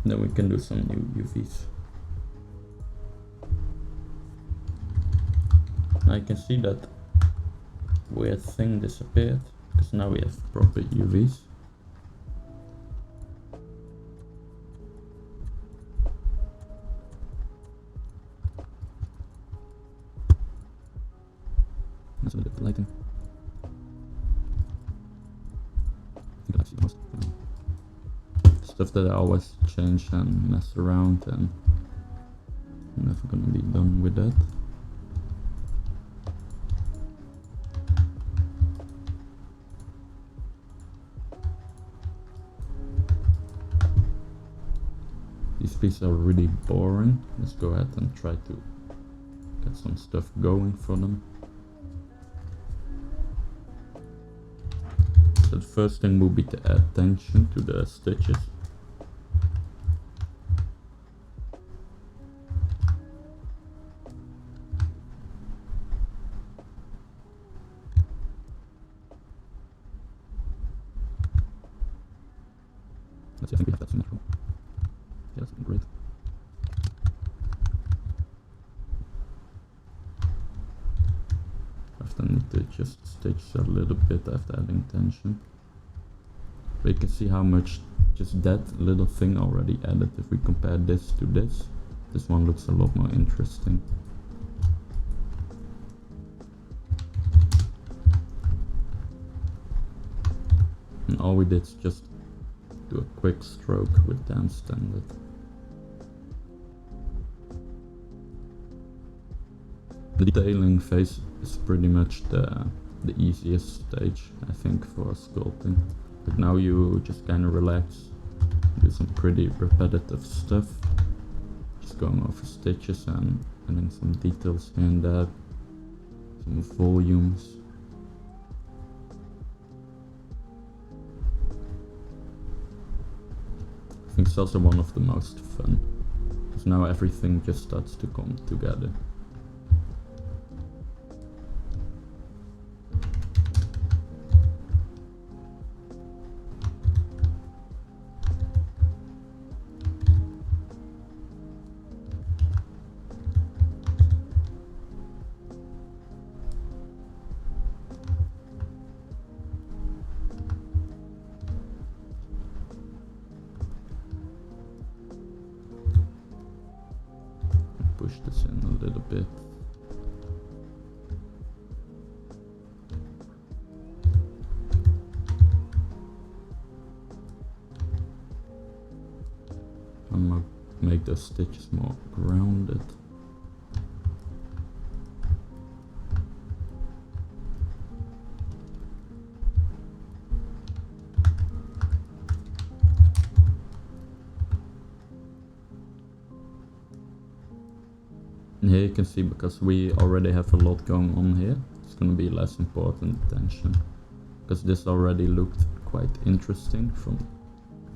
Then we can do some new UVs. I can see that weird thing disappeared because now we have proper UVs. That's a little bit of lighting. I think I see most stuff that I always change and mess around, and I'm never gonna be done with that. These pieces are really boring. Let's go ahead and try to get some stuff going for them. So the first thing will be to add tension to the stitches. Let's see, I think we have that symmetrical. Yeah, that's great. I need to just stitch a little bit after adding tension. But you can see how much just that little thing already added. If we compare this to this, this one looks a lot more interesting. And all we did is just do a quick stroke with damn standard. The detailing phase is pretty much the easiest stage, I think, for sculpting. But now you just kind of relax, do some pretty repetitive stuff, just going over stitches and adding some details here and there, some volumes. I think it's also one of the most fun, because now everything just starts to come together. Push this in a little bit. I'm gonna make those stitches more grounded. And here you can see, because we already have a lot going on here, it's going to be less important tension, because this already looked quite interesting from the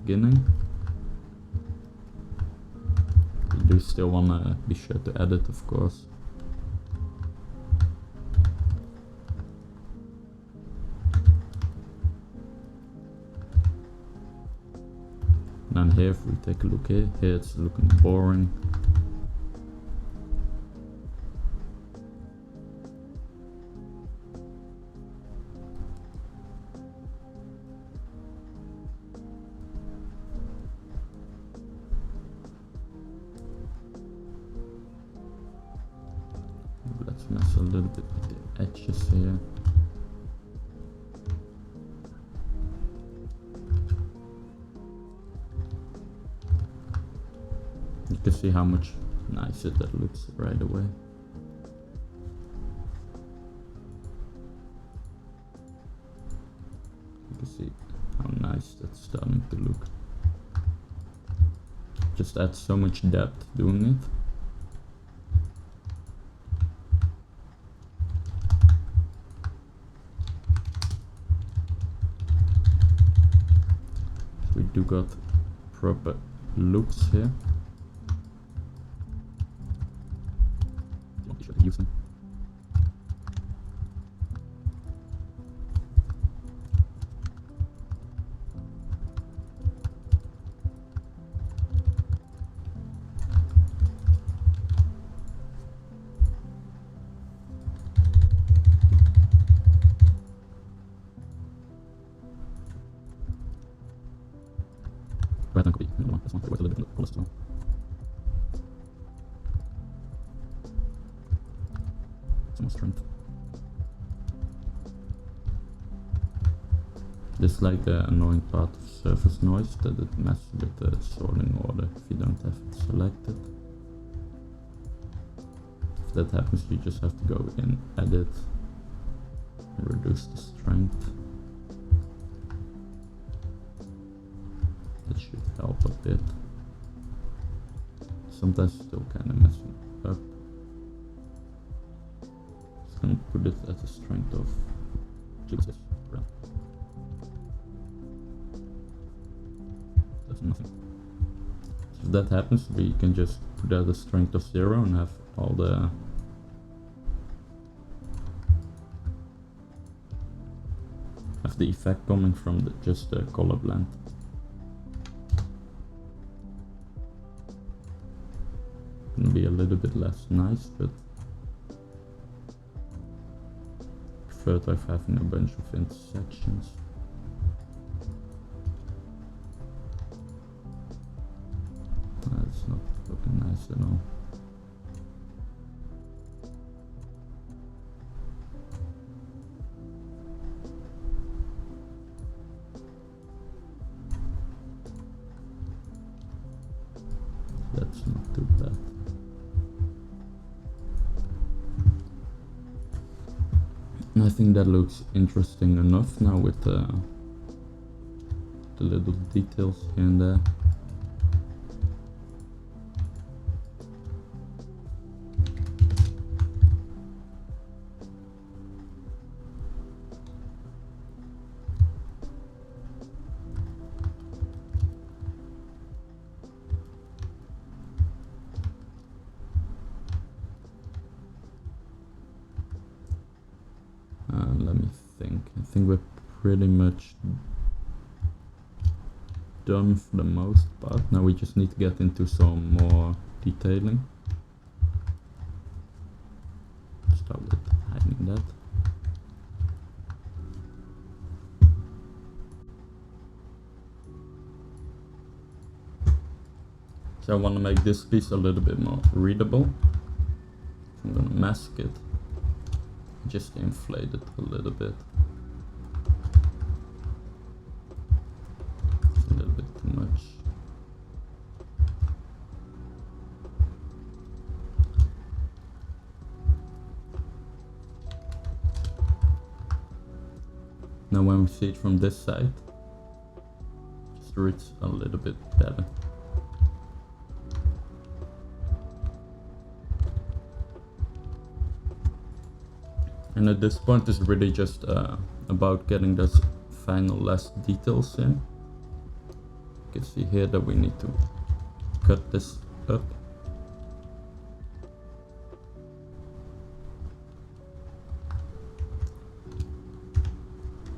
beginning. You do still want to be sure to edit, of course. And then here, if we take a look here it's looking boring. Let's mess a little bit with the edges here. You can see how much nicer that looks right away. You can see how nice that's starting to look. Just adds so much depth doing it. We do got proper looks here. You should use them. Right hand copy, another one, this one, worth a little bit on the colors as well. Some more strength. This is like the annoying part of surface noise, that it messes with the sorting order if you don't have it selected. If that happens, you just have to go in edit and reduce the strength. That should help a bit. Sometimes still kind of messing up. Just gonna put it at a strength of 6. That's nothing. So if that happens, we can just put at a strength of 0 and have all the effect coming from just the color blend. Can be a little bit less nice, but prefer to having a bunch of intersections. That's not looking nice at all. That's not too bad. And I think that looks interesting enough now with the little details here and there. Let me think. I think we're pretty much done for the most part. Now we just need to get into some more detailing. Start with hiding that. So I want to make this piece a little bit more readable. I'm gonna mask it. Just inflate it a little bit. It's a little bit too much. Now when we see it from this side, just reads a little bit better. And at this point it's really just about getting those final last details in. You can see here that we need to cut this up.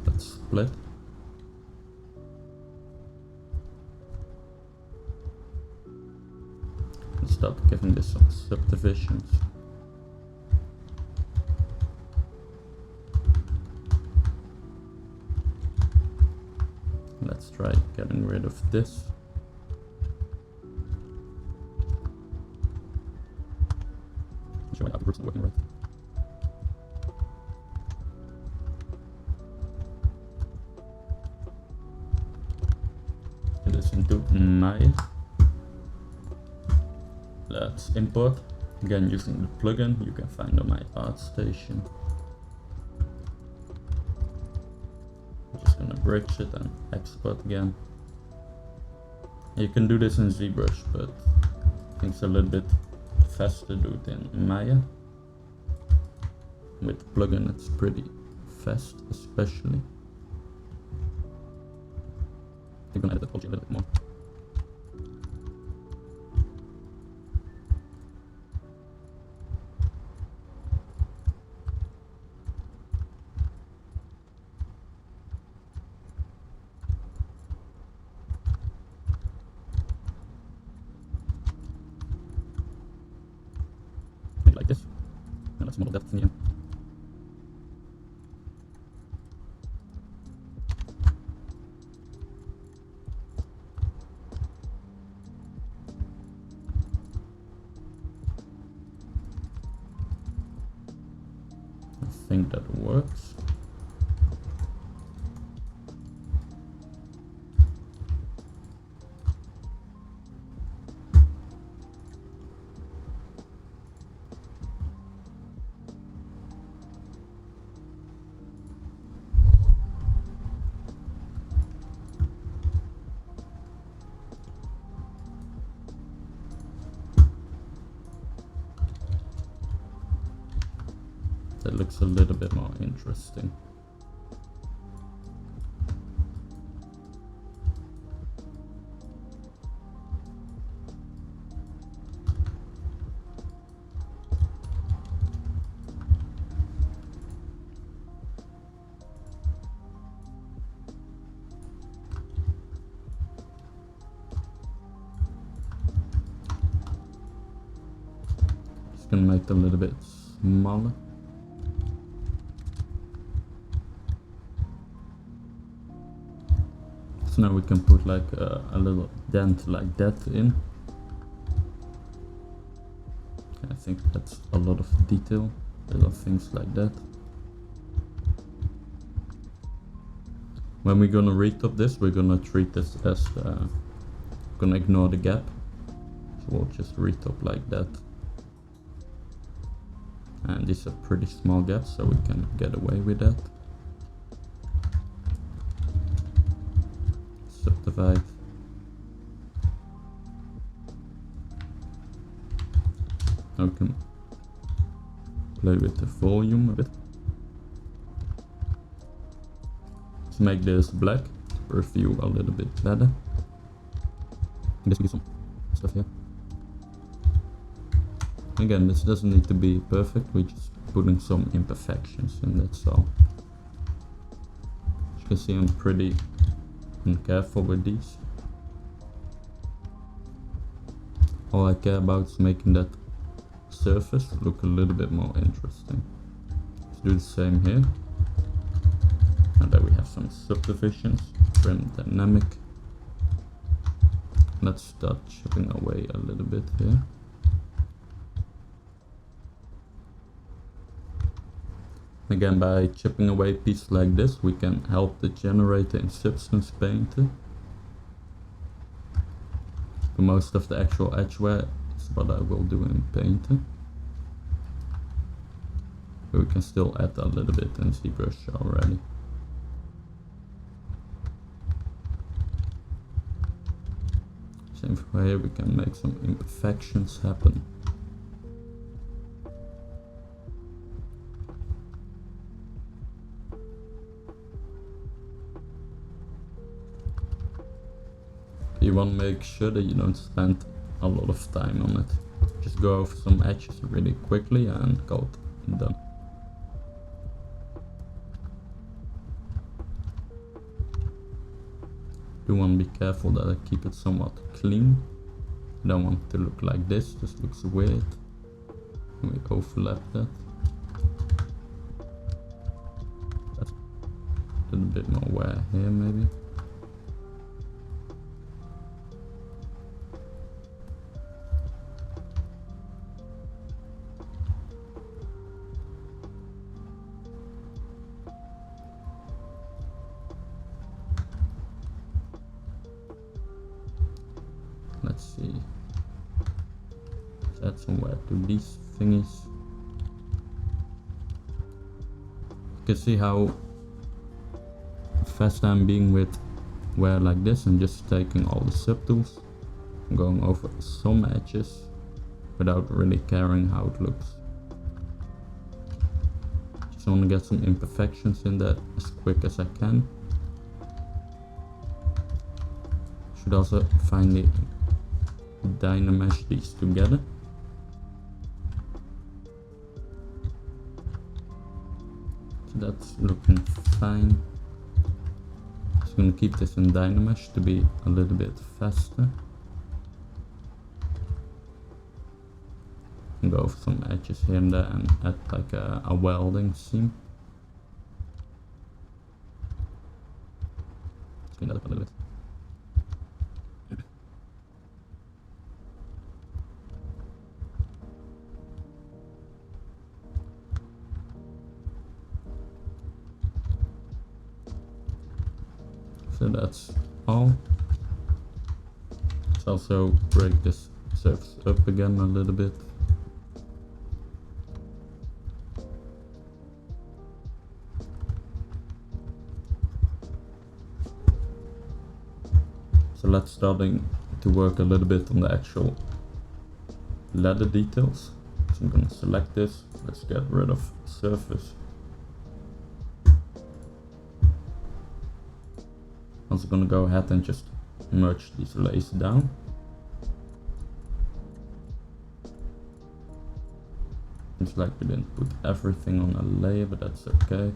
Let's split. And start giving this some subdivisions. Let's try getting rid of this. Show me how the group's not working right. Get this into Maya. Let's import. Again, using the plugin you can find on my ArtStation. Gonna bridge it and export again. You can do this in Zbrush, but I think it's a little bit faster to do it in Maya. With the plugin it's pretty fast, especially. I'm gonna edit the a little bit more. Like this, and let's model that in the end. I think that works. That looks a little bit more interesting. Just gonna make it a little bit smaller. So now we can put like a little dent like that in. I think that's a lot of detail, little things like that. When we're gonna retop this, we're gonna treat this as gonna ignore the gap. So we'll just retop like that. And these are pretty small gaps, so we can get away with that. Subdivide. Now we can play with the volume a bit. To make this black, review a little bit better. Just do some stuff here. Again, this doesn't need to be perfect, we're just putting some imperfections in, that's all. As you can see, I'm pretty careful with these. All I care about is making that surface look a little bit more interesting. Let's do the same here. And then we have some subdivisions, trim dynamic. Let's start chipping away a little bit here. Again, by chipping away pieces like this, we can help the generator in Substance Painter. For most of the actual edgeware is what I will do in Painter. But we can still add a little bit in Zbrush already. Same for here, we can make some imperfections happen. You want to make sure that you don't spend a lot of time on it. Just go over some edges really quickly and call it done. You want to be careful that I keep it somewhat clean. I don't want it to look like this, this looks weird. And we overlap that. That's a little bit more wear here maybe. Let's see. Let's add some wear to these thingies. You can see how fast I'm being with wear like this and just taking all the subtools and going over some edges without really caring how it looks. Just want to get some imperfections in that as quick as I can. Should also finally Dynamesh these together. So that's looking fine. Just gonna keep this in Dynamesh to be a little bit faster. And go over some edges here and there and add like a welding seam. Let's clean that up a little bit. So that's all. Let's also break this surface up again a little bit. So let's starting to work a little bit on the actual ladder details. So I'm gonna select this. Let's get rid of surface. Also gonna go ahead and just merge these layers down. It's like we didn't put everything on a layer, but that's okay.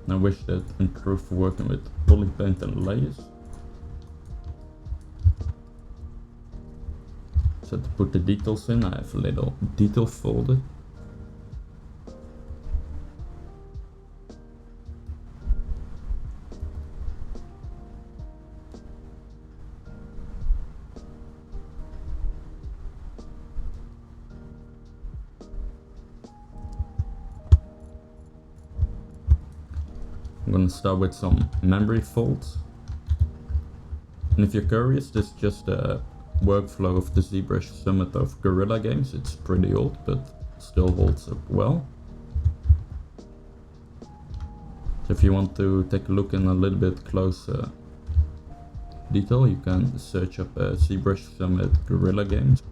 Now I wish that improved working with polypaint and layers. So to put the details in, I have a little detail folder. I'm gonna start with some memory folds. And if you're curious, this is just a workflow of the Zbrush Summit of Guerrilla Games. It's pretty old, but still holds up well. So if you want to take a look in a little bit closer detail, you can search up Zbrush Summit Guerrilla Games.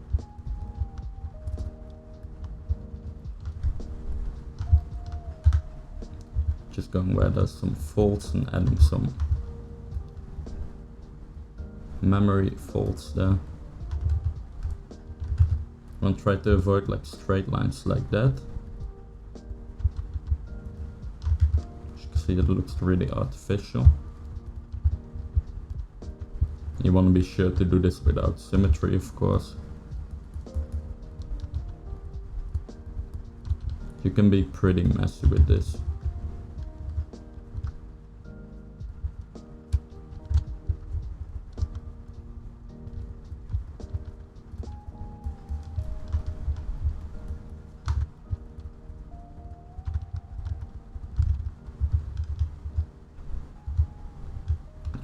Just going where there's some folds and adding some memory folds there. I'm gonna try to avoid like straight lines like that. As you can see, it looks really artificial. You want to be sure to do this without symmetry, of course. You can be pretty messy with this.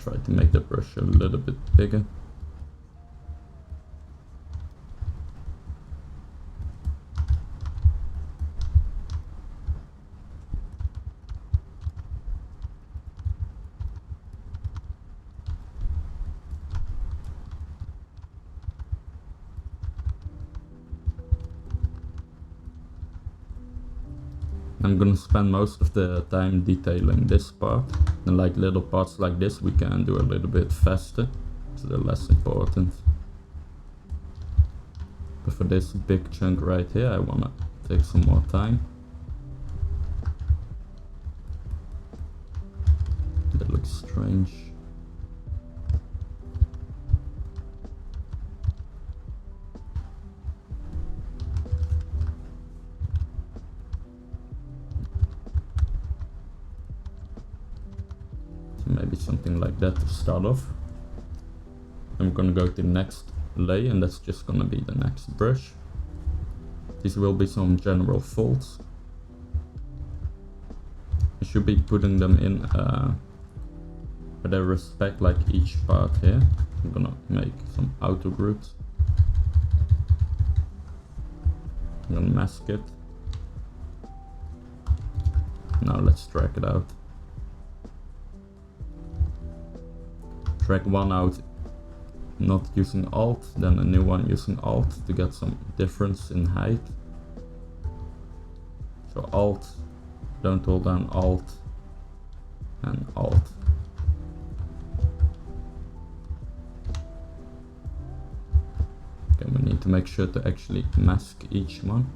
Try to make the brush a little bit bigger. I'm gonna spend most of the time detailing this part, and like little parts like this we can do a little bit faster, so they're less important. But for this big chunk right here I wanna take some more time. That looks strange. Maybe something like that to start off. Then we're gonna go to the next layer, and that's just gonna be the next brush. These will be some general folds. You should be putting them in where they respect like each part here. I'm gonna make some auto groups. I'm gonna mask it. Now let's drag it out. Drag one out not using Alt, then a new one using Alt to get some difference in height. So Alt, don't hold down Alt, and Alt. Okay, we need to make sure to actually mask each one.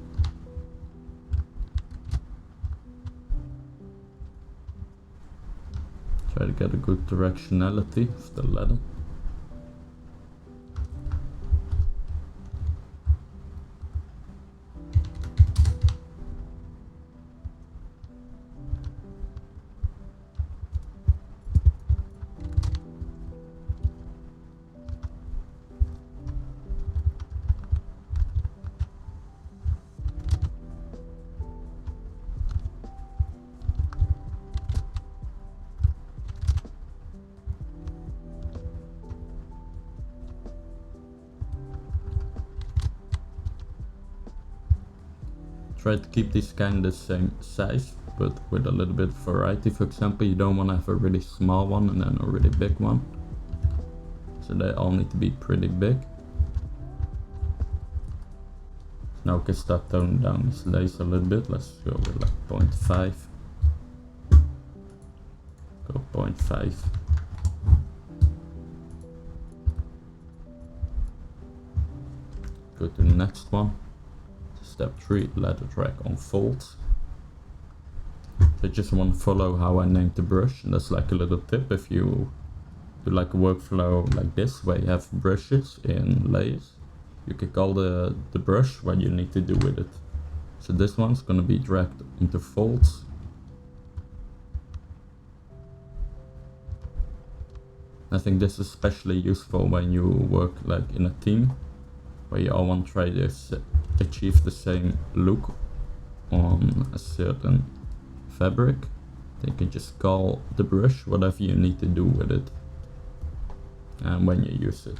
Try to get a good directionality of the ladder. Try to keep these kind of the same size, but with a little bit of variety. For example, you don't want to have a really small one and then a really big one. So they all need to be pretty big. Now we can start toning down these layers a little bit. Let's go with like 0.5. Go 0.5. Go to the next one. Step 3, ladder drag on folds. So I just want to follow how I named the brush, and that's like a little tip if you do like a workflow like this where you have brushes in layers. You can call the brush what you need to do with it. So this one's gonna be dragged into folds. I think this is especially useful when you work like in a team where you all want to try to achieve the same look on a certain fabric. Then you can just call the brush whatever you need to do with it and when you use it.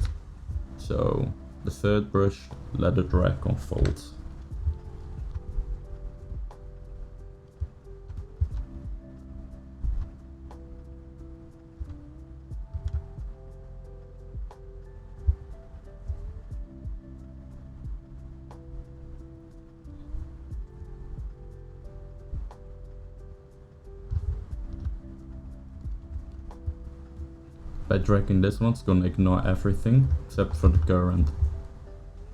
So the third brush, let it drag on folds. By dragging this one, it's gonna ignore everything except for the current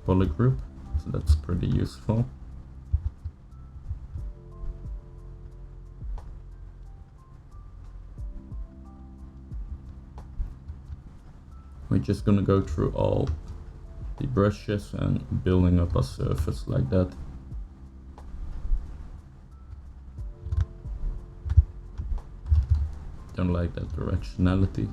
poly group, so that's pretty useful. We're just gonna go through all the brushes and building up a surface like that. Don't like that directionality.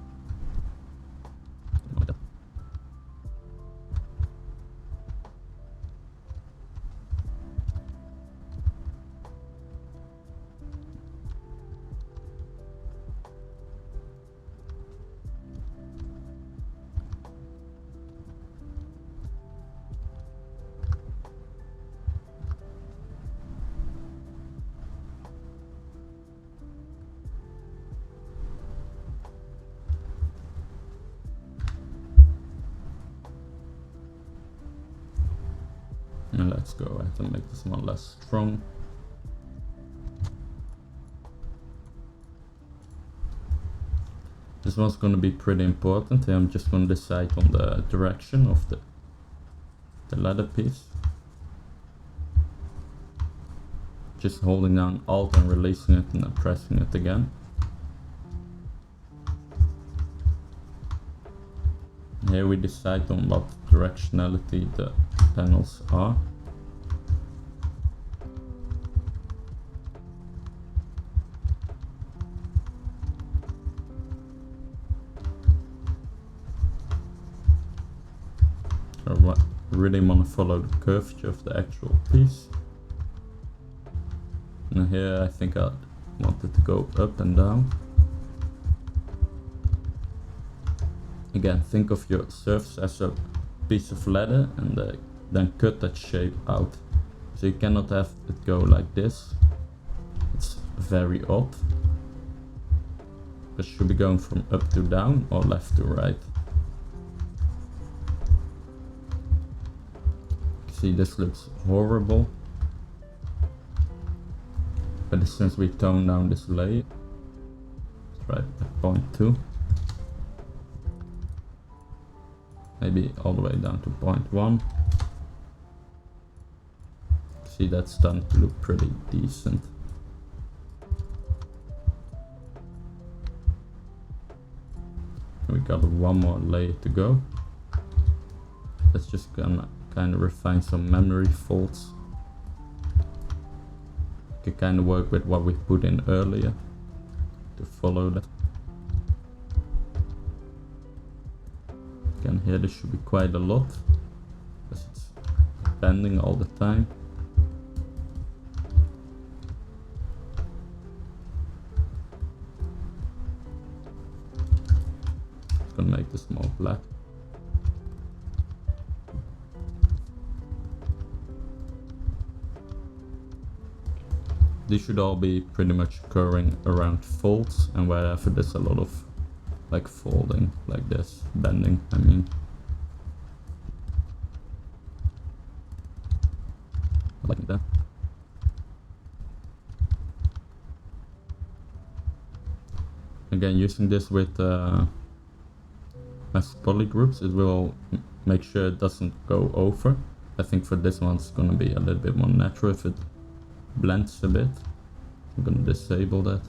And let's go ahead and make this one less strong. This one's going to be pretty important. I'm just going to decide on the direction of the ladder piece. Just holding down Alt and releasing it and then pressing it again. Here we decide on what directionality the panels are. I really want to follow the curvature of the actual piece. And here I think I want it to go up and down. Again, think of your surface as a piece of leather and then cut that shape out. So you cannot have it go like this. It's very odd. It should be going from up to down or left to right. See, this looks horrible. But as soon as we tone down this layer, let's try at point 2. Maybe all the way down to point 1. See, that's starting to look pretty decent. We got one more layer to go. Let's just gonna kind of refine some memory faults. You can kind of work with what we put in earlier to follow that. Again, here there should be quite a lot because it's bending all the time. Just gonna make this more black. These should all be pretty much occurring around folds and wherever there's a lot of like folding, like this, bending, I mean. Like that. Again, using this with mass poly groups, it will make sure it doesn't go over. I think for this one it's gonna be a little bit more natural if it blends a bit. I'm gonna disable that.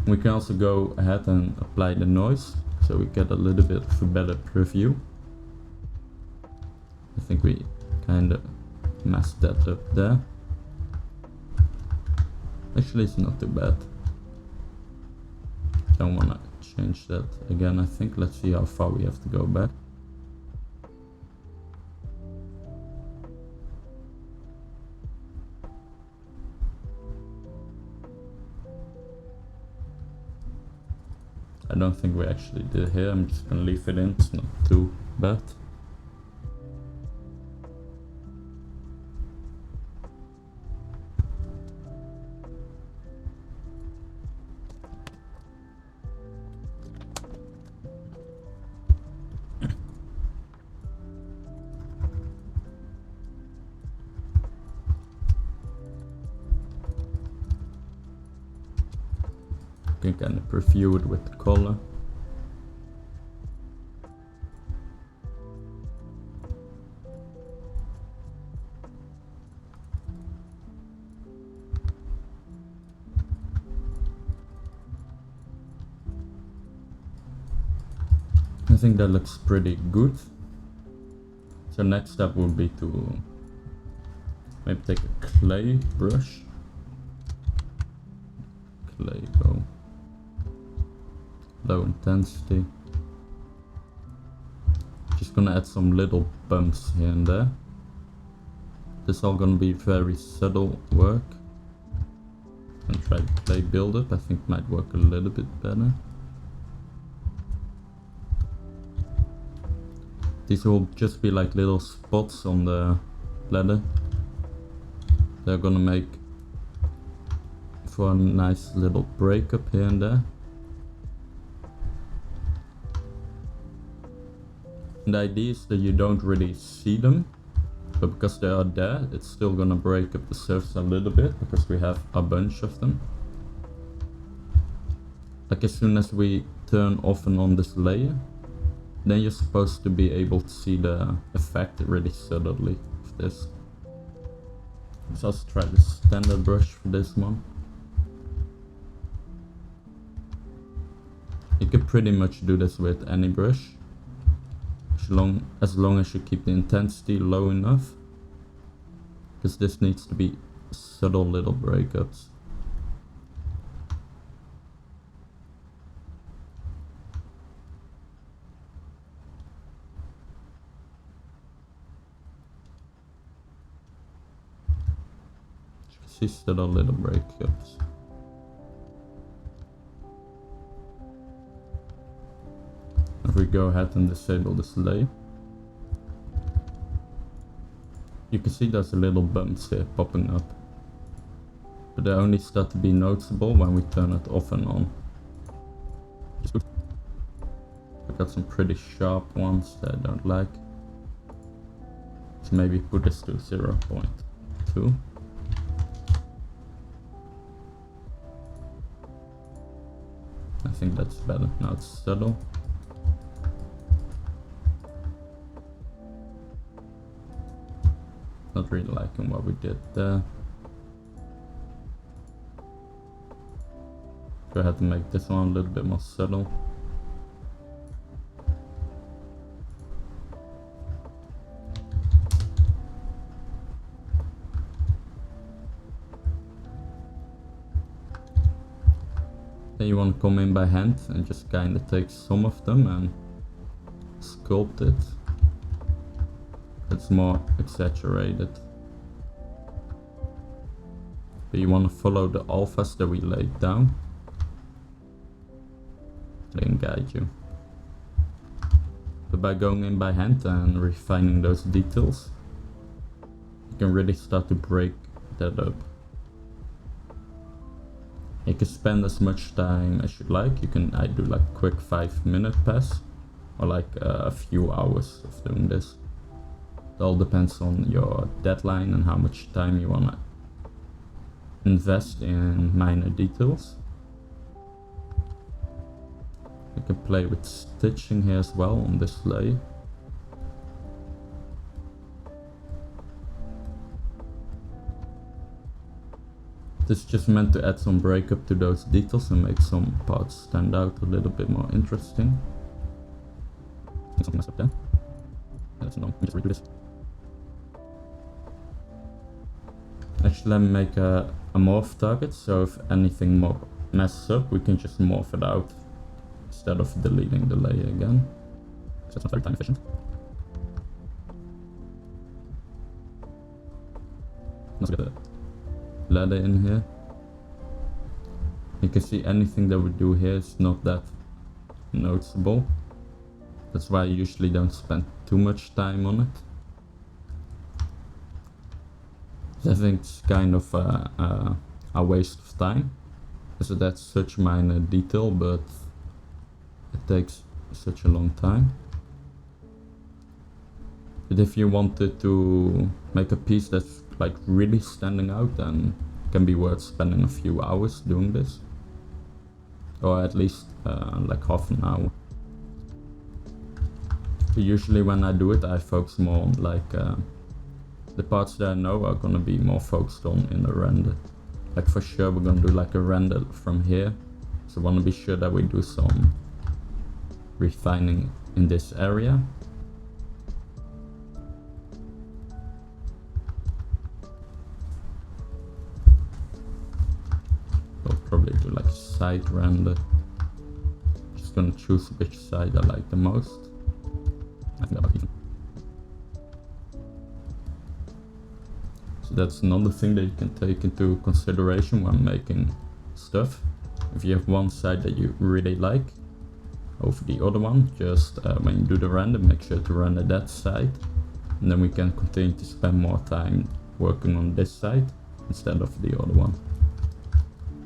We can also go ahead and apply the noise, so we get a little bit of a better preview. I think we kind of messed that up there. Actually, it's not too bad. Don't want to change that again, I think. Let's see how far we have to go back. I don't think we actually did here. I'm just gonna leave it in, it's not too bad. You can kind of preview it with the color. I think that looks pretty good. So next step would be to maybe take a clay brush. Clay, go low intensity. Just gonna add some little bumps here and there. This is all gonna be very subtle work. And try the clay build-up, I think might work a little bit better. These will just be like little spots on the ladder. They're gonna make for a nice little breakup here and there. And the idea is that you don't really see them, but because they are there, it's still gonna break up the surface a little bit because we have a bunch of them. Like as soon as we turn off and on this layer, then you're supposed to be able to see the effect really subtly of this. Let's also try the standard brush for this one. You could pretty much do this with any brush, as long as you keep the intensity low enough, because this needs to be subtle little breakups. You can see subtle little breakups. If we go ahead and disable this layer, you can see there's a little bumps here popping up, but they only start to be noticeable when we turn it off and on. We got some pretty sharp ones that I don't like, so maybe put this to 0.2. I think that's better. Now it's subtle. Not really liking what we did there. Go ahead and make this one a little bit more subtle. Then you want to come in by hand and just kind of take some of them and sculpt it. It's more exaggerated. But you want to follow the alphas that we laid down. They can guide you. But by going in by hand and refining those details, you can really start to break that up. You can spend as much time as you like. You can either do like a quick 5-minute pass or like a few hours of doing this. It all depends on your deadline and how much time you want to invest in minor details. We can play with stitching here as well on this layer. This is just meant to add some breakup to those details and make some parts stand out a little bit more interesting. Something messed up there. Let's know. Let me just redo this. Actually, let me make a morph target, so if anything more messes up, we can just morph it out instead of deleting the layer again. So that's not very time efficient. Let's get a ladder in here. You can see anything that we do here is not that noticeable. That's why I usually don't spend too much time on it. I think it's kind of a waste of time, because that's such minor detail, but it takes such a long time. But if you wanted to make a piece that's like really standing out, then it can be worth spending a few hours doing this, or at least like half an hour. But usually when I do it, I focus more on like the parts that I know are gonna be more focused on in the render. Like for sure we're gonna do like a render from here, so I wanna be sure that we do some refining in this area. I'll probably do like a side render. Just gonna choose which side I like the most. I think about even. So that's another thing that you can take into consideration when making stuff. If you have one side that you really like over the other one, just when you do the render, make sure to render that side, and then we can continue to spend more time working on this side instead of the other one.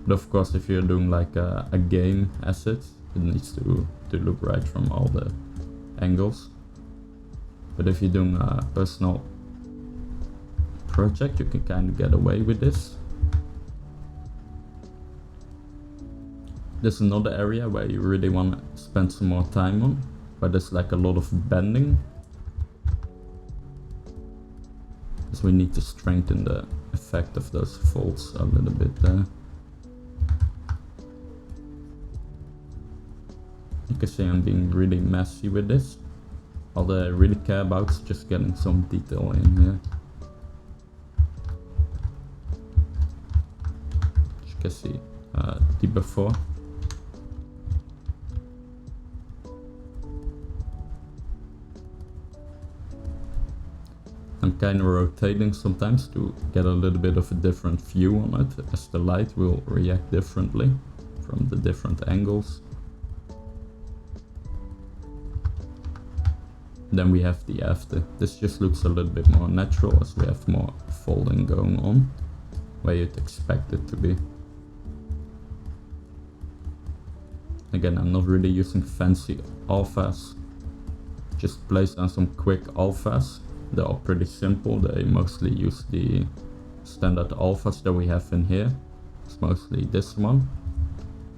But of course, if you're doing like a game asset, it needs to look right from all the angles. But if you're doing a personal project, you can kind of get away with this. There's another area where you really want to spend some more time on, where there's like a lot of bending. Because we need to strengthen the effect of those folds a little bit there. You can see I'm being really messy with this. All that I really care about is just getting some detail in here. As you can see, the before. I'm kind of rotating sometimes to get a little bit of a different view on it, as the light will react differently from the different angles. Then we have the after. This just looks a little bit more natural, as we have more folding going on, where you'd expect it to be. Again, I'm not really using fancy alphas. Just place down some quick alphas. They're all pretty simple. They mostly use the standard alphas that we have in here. It's mostly this one.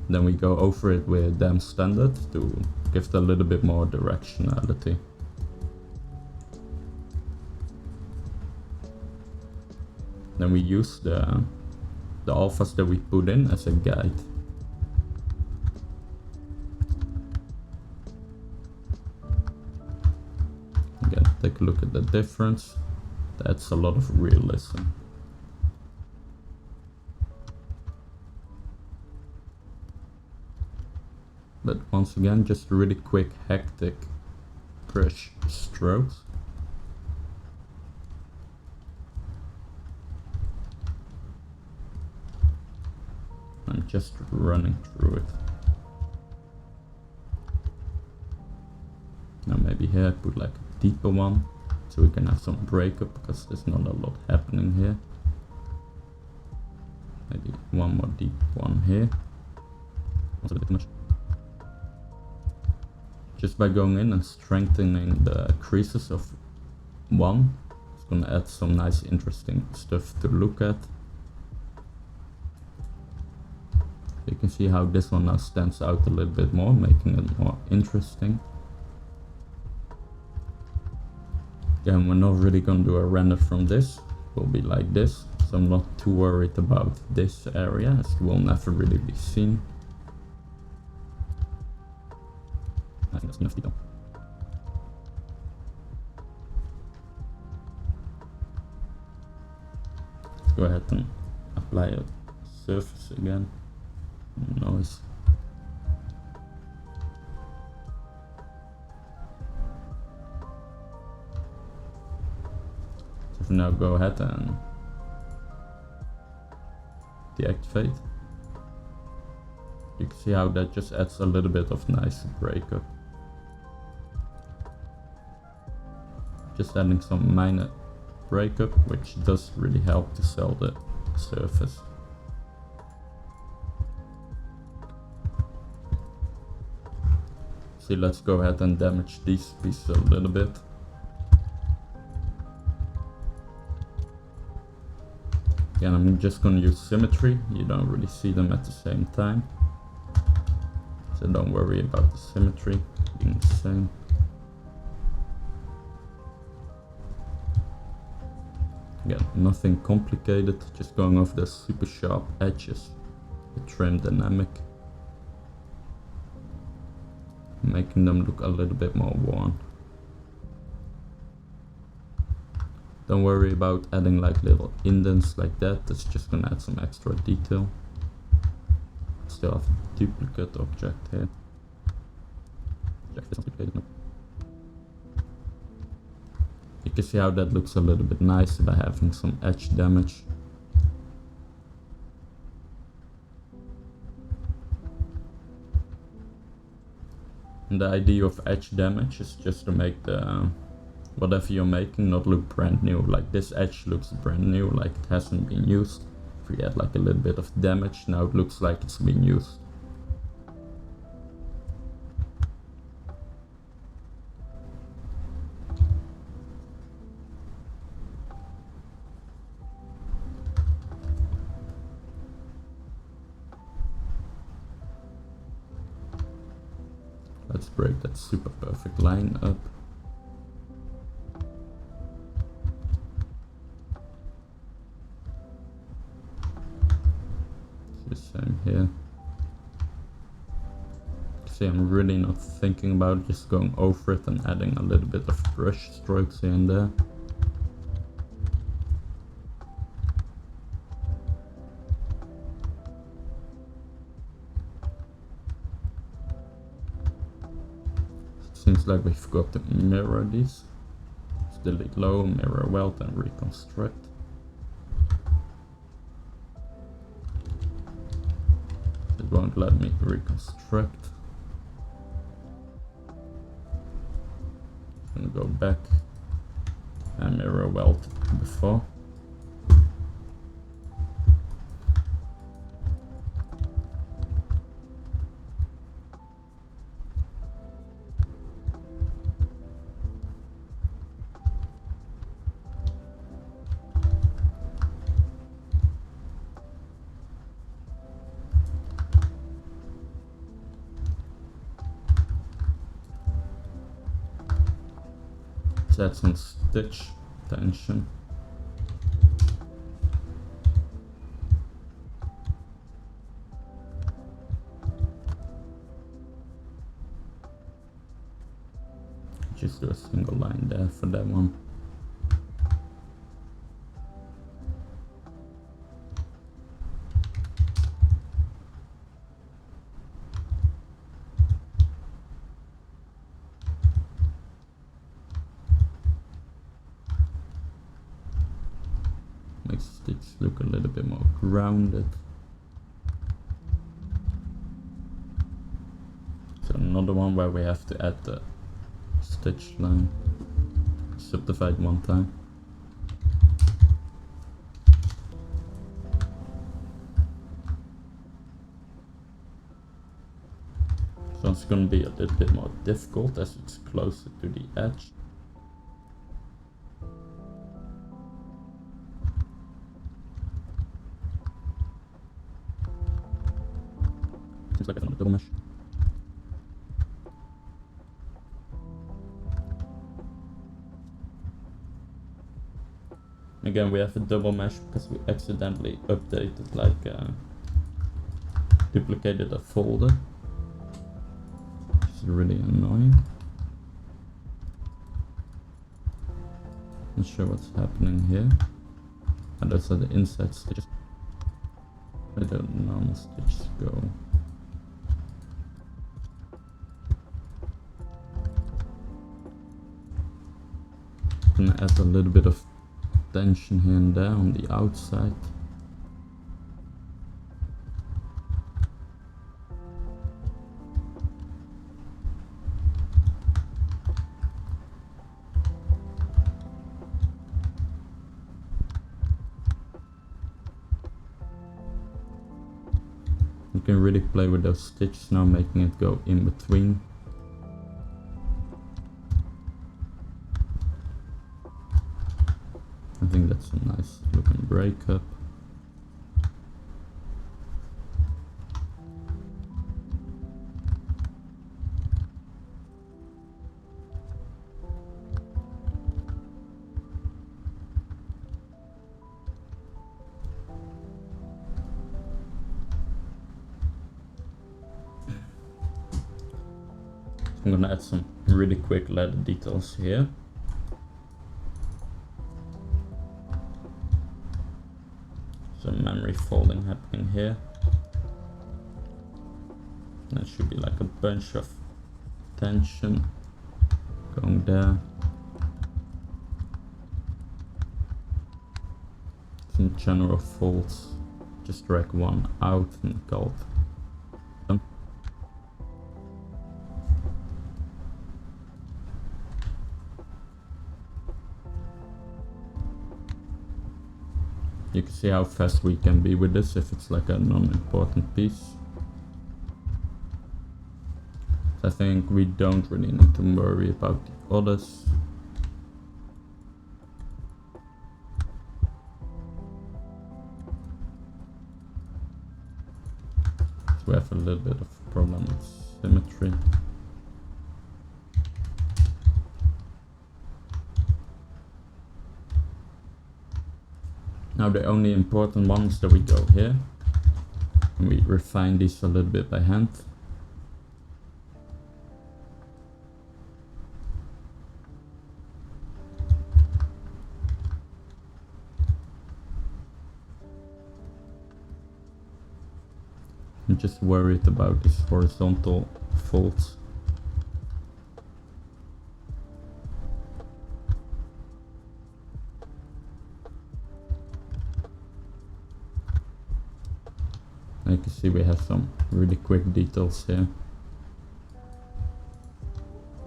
Then we go over it with them standard to give it a little bit more directionality. Then we use the alphas that we put in as a guide. Again, take a look at the difference. That's a lot of realism. But once again, just really quick, hectic brush strokes. I'm just running through it. Now maybe here I put like a deeper one, so we can have some breakup, because there's not a lot happening here. Maybe one more deep one here. Also a bit too much. Just by going in and strengthening the creases of one, it's gonna add some nice interesting stuff to look at. You can see how this one now stands out a little bit more, making it more interesting. Again, we're not really going to do a render from this. It will be like this, so I'm not too worried about this area, as it will never really be seen. I think that's enough detail. Go ahead and apply a surface again. Noise. So for now, go ahead and deactivate. You can see how that just adds a little bit of nice breakup. Just adding some minor breakup, which does really help to sell the surface. See, let's go ahead and damage these pieces a little bit. Again, I'm just gonna use Symmetry. You don't really see them at the same time, so don't worry about the symmetry being the same. Again, nothing complicated, just going over the super sharp edges, the trim dynamic, making them look a little bit more worn. Don't worry about adding like little indents like that, that's just gonna add some extra detail. Still have a duplicate object here. Check this one's duplicated now. You can see how that looks a little bit nicer by having some edge damage. And the idea of edge damage is just to make the whatever you're making not look brand new. Like this edge looks brand new, like it hasn't been used. If we add like a little bit of damage, now it looks like it's been used. Let's break that super perfect line up. The same here. See, I'm really not thinking about it, just going over it and adding a little bit of brush strokes here and there. Seems like we forgot to mirror these. Just delete low, mirror weld, and reconstruct. It won't let me reconstruct. I'm gonna go back and mirror weld before. Add some stitch tension. Just do a single line there for that one. Makes stitch look a little bit more grounded. So another one where we have to add the stitch line. Subdivide one time. So it's going to be a little bit more difficult as it's closer to the edge. things like that on the double mesh. Again, we have a double mesh because we accidentally updated, like duplicated a folder, which is really annoying. Not sure what's happening here. And those are the inside stitches. Where do the normal stitches go? Gonna add a little bit of tension here and there on the outside. You can really play with those stitches now, making it go in between. I think that's a nice looking breakup. I'm gonna add some really quick leather details here. Some memory folding happening here. That should be like a bunch of tension going there. Some general folds. Just drag one out and call it done. You can see how fast we can be with this if it's like a non-important piece. I think we don't really need to worry about the others. So we have a little bit of a problem with symmetry. Now the only important ones that we go here, and we refine these a little bit by hand. I'm just worried about these horizontal folds. And you can see we have some really quick details here.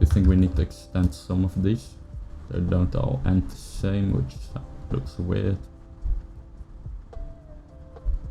I think we need to extend some of these. They don't all end the same, which looks weird.